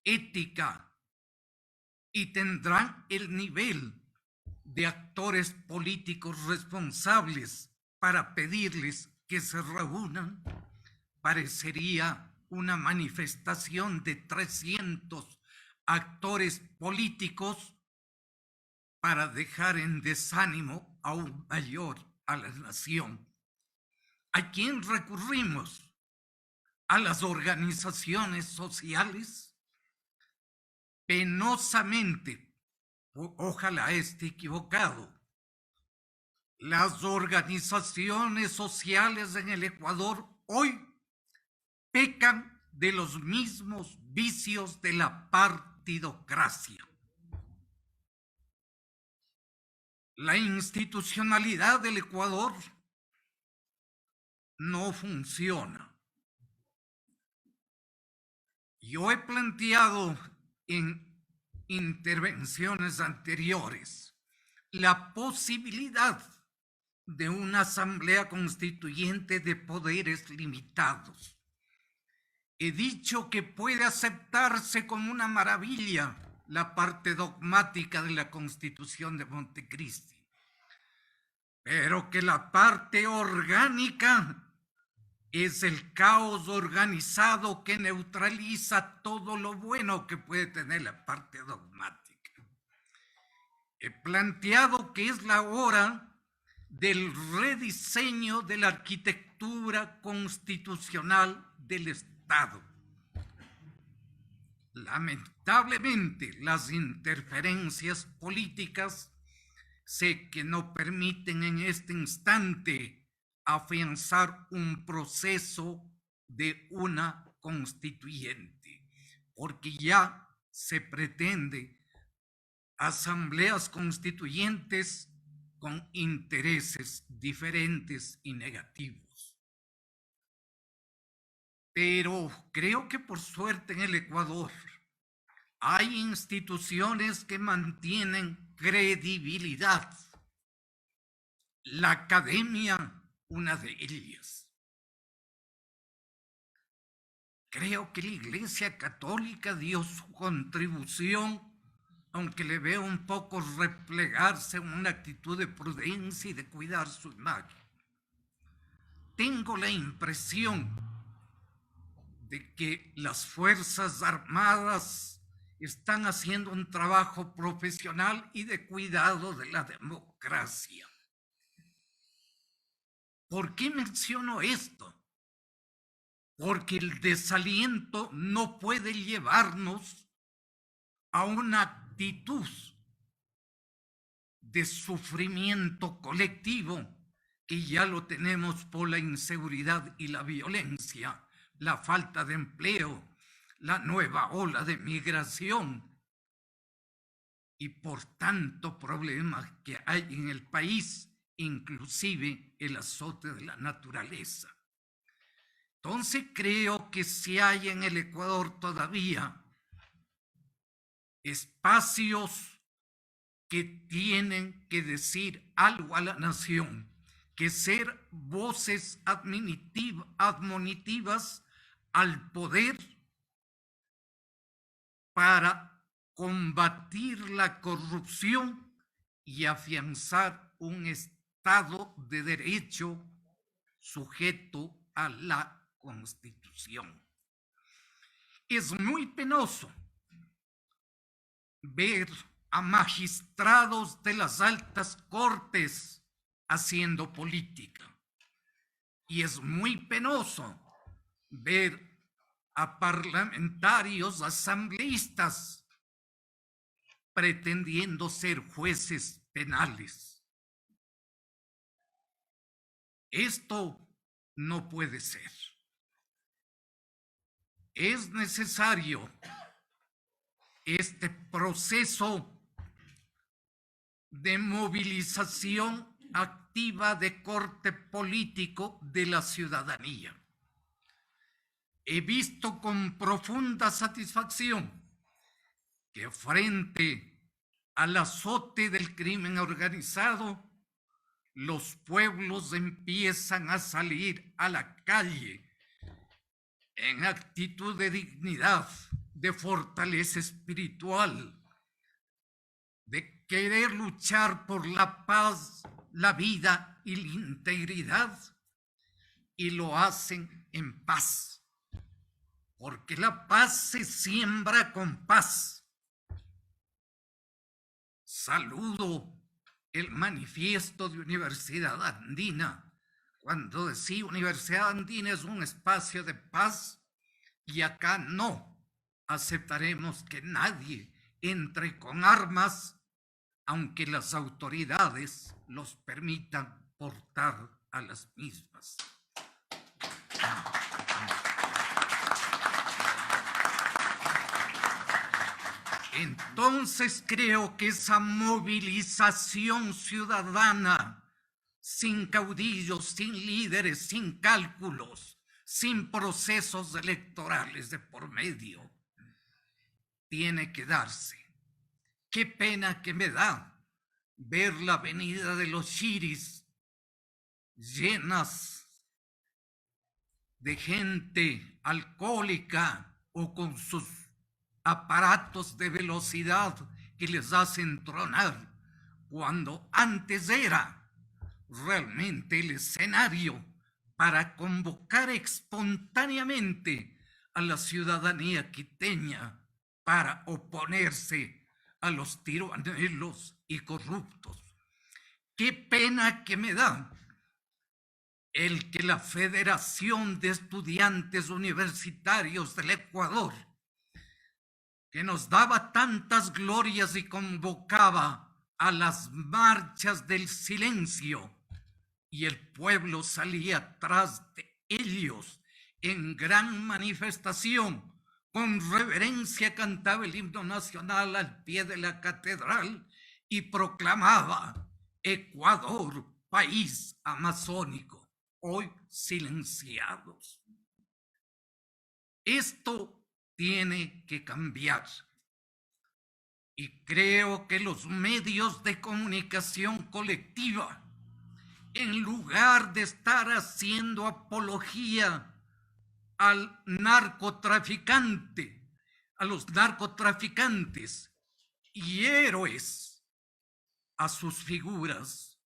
ética y tendrán el nivel de actores políticos responsables para pedirles que se reúnan. Parecería una manifestación de 300 actores políticos para dejar en desánimo aún mayor a la nación. ¿A quién recurrimos? ¿A las organizaciones sociales? Penosamente, ojalá esté equivocado, las organizaciones sociales en el Ecuador hoy pecan de los mismos vicios de la partidocracia. La institucionalidad del Ecuador no funciona. Yo he planteado en intervenciones anteriores la posibilidad de una asamblea constituyente de poderes limitados. He dicho que puede aceptarse como una maravilla la parte dogmática de la Constitución de Montecristi, pero que la parte orgánica es el caos organizado que neutraliza todo lo bueno que puede tener la parte dogmática. He planteado que es la hora del rediseño de la arquitectura constitucional del Estado. Lamentablemente, las interferencias políticas sé que no permiten en este instante afianzar un proceso de una constituyente, porque ya se pretende asambleas constituyentes con intereses diferentes y negativos. Pero creo que por suerte en el Ecuador hay instituciones que mantienen credibilidad. La academia, una de ellas. Creo que la Iglesia Católica dio su contribución, aunque le veo un poco replegarse en una actitud de prudencia y de cuidar su imagen. Tengo la impresión de que las Fuerzas Armadas están haciendo un trabajo profesional y de cuidado de la democracia. ¿Por qué menciono esto? Porque el desaliento no puede llevarnos a una actitud de sufrimiento colectivo que ya lo tenemos por la inseguridad y la violencia, la falta de empleo, la nueva ola de migración y por tanto problemas que hay en el país, inclusive el azote de la naturaleza. Entonces creo que si hay en el Ecuador todavía espacios que tienen que decir algo a la nación, que ser voces admonitivas al poder para combatir la corrupción y afianzar un Estado de derecho sujeto a la Constitución. Es muy penoso ver a magistrados de las altas cortes haciendo política. Y es muy penoso ver a parlamentarios asambleístas pretendiendo ser jueces penales. Esto no puede ser. Es necesario este proceso de movilización activa de corte político de la ciudadanía. He visto con profunda satisfacción que frente al azote del crimen organizado, los pueblos empiezan a salir a la calle en actitud de dignidad, de fortaleza espiritual, de querer luchar por la paz, la vida y la integridad, y lo hacen en paz, porque la paz se siembra con paz. Saludo el manifiesto de Universidad Andina, cuando decía Universidad Andina es un espacio de paz, y acá no aceptaremos que nadie entre con armas, aunque las autoridades los permitan portar a las mismas. Entonces creo que esa movilización ciudadana, sin caudillos, sin líderes, sin cálculos, sin procesos electorales de por medio, tiene que darse. Qué pena que me da ver la avenida de los Chiris llenas de gente alcohólica o con sus aparatos de velocidad que les hacen tronar, cuando antes era realmente el escenario para convocar espontáneamente a la ciudadanía quiteña para oponerse a los tironelos y corruptos. Qué pena que me da el que la Federación de Estudiantes Universitarios del Ecuador, que nos daba tantas glorias y convocaba a las marchas del silencio, y el pueblo salía tras de ellos en gran manifestación, con reverencia cantaba el himno nacional al pie de la catedral y proclamaba: Ecuador, país amazónico, hoy silenciados. Esto tiene que cambiar. Y creo que los medios de comunicación colectiva, en lugar de estar haciendo apología al narcotraficante, a los narcotraficantes y héroes, a sus figuras,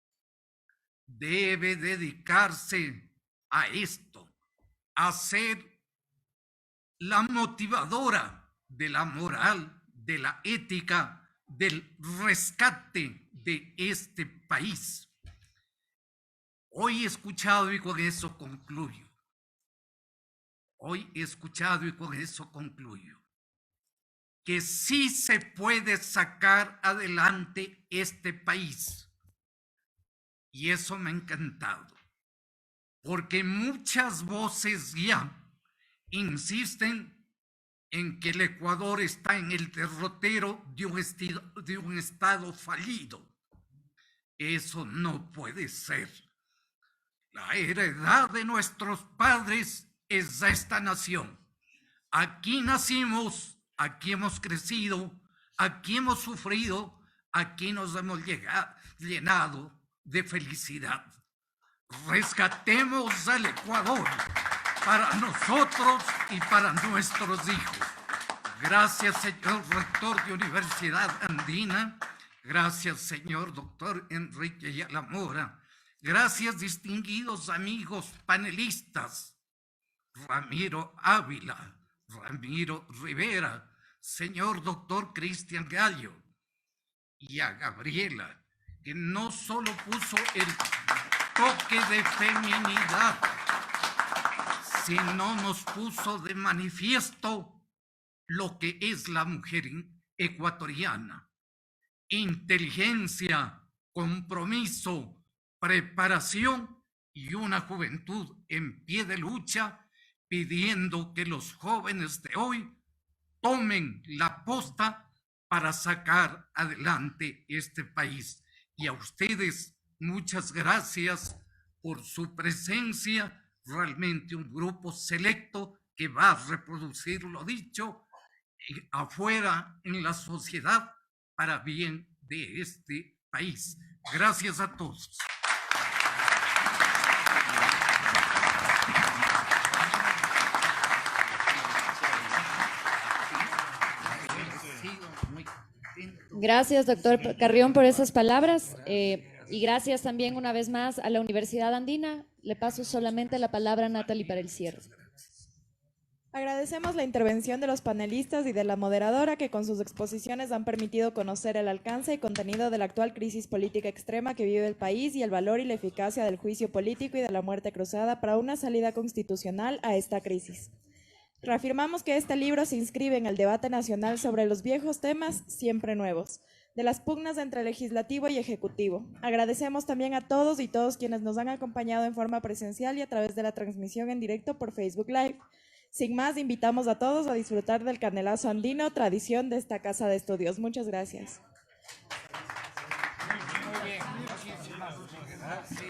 debe dedicarse a esto, a ser la motivadora de la moral, de la ética, del rescate de este país. Hoy he escuchado y con eso concluyo. Que sí se puede sacar adelante este país. Y eso me ha encantado, porque muchas voces ya insisten en que el Ecuador está en el derrotero de un estado fallido. Eso no puede ser. La heredad de nuestros padres es esta nación. Aquí nacimos, aquí hemos crecido, aquí hemos sufrido, aquí nos hemos llenado de felicidad. Rescatemos al Ecuador para nosotros y para nuestros hijos. Gracias, señor rector de Universidad Andina. Gracias, señor doctor Enrique Ayala Mora. Gracias, distinguidos amigos panelistas. Ramiro Ávila, Ramiro Rivera, señor doctor Cristian Gallo, y a Gabriela, que no solo puso el toque de feminidad, sino nos puso de manifiesto lo que es la mujer ecuatoriana. Inteligencia, compromiso, preparación y una juventud en pie de lucha, pidiendo que los jóvenes de hoy tomen la posta para sacar adelante este país. Y a ustedes, muchas gracias por su presencia, realmente un grupo selecto que va a reproducir lo dicho afuera en la sociedad para bien de este país. Gracias a todos. Gracias, doctor Carrión, por esas palabras y gracias también una vez más a la Universidad Andina. Le paso solamente la palabra a Natalie para el cierre. Agradecemos la intervención de los panelistas y de la moderadora que con sus exposiciones han permitido conocer el alcance y contenido de la actual crisis política extrema que vive el país y el valor y la eficacia del juicio político y de la muerte cruzada para una salida constitucional a esta crisis. Reafirmamos que este libro se inscribe en el debate nacional sobre los viejos temas siempre nuevos, de las pugnas entre legislativo y ejecutivo. Agradecemos también a todos y todas quienes nos han acompañado en forma presencial y a través de la transmisión en directo por Facebook Live. Sin más, invitamos a todos a disfrutar del canelazo andino, tradición de esta casa de estudios. Muchas gracias. Muy bien, muchísimas gracias.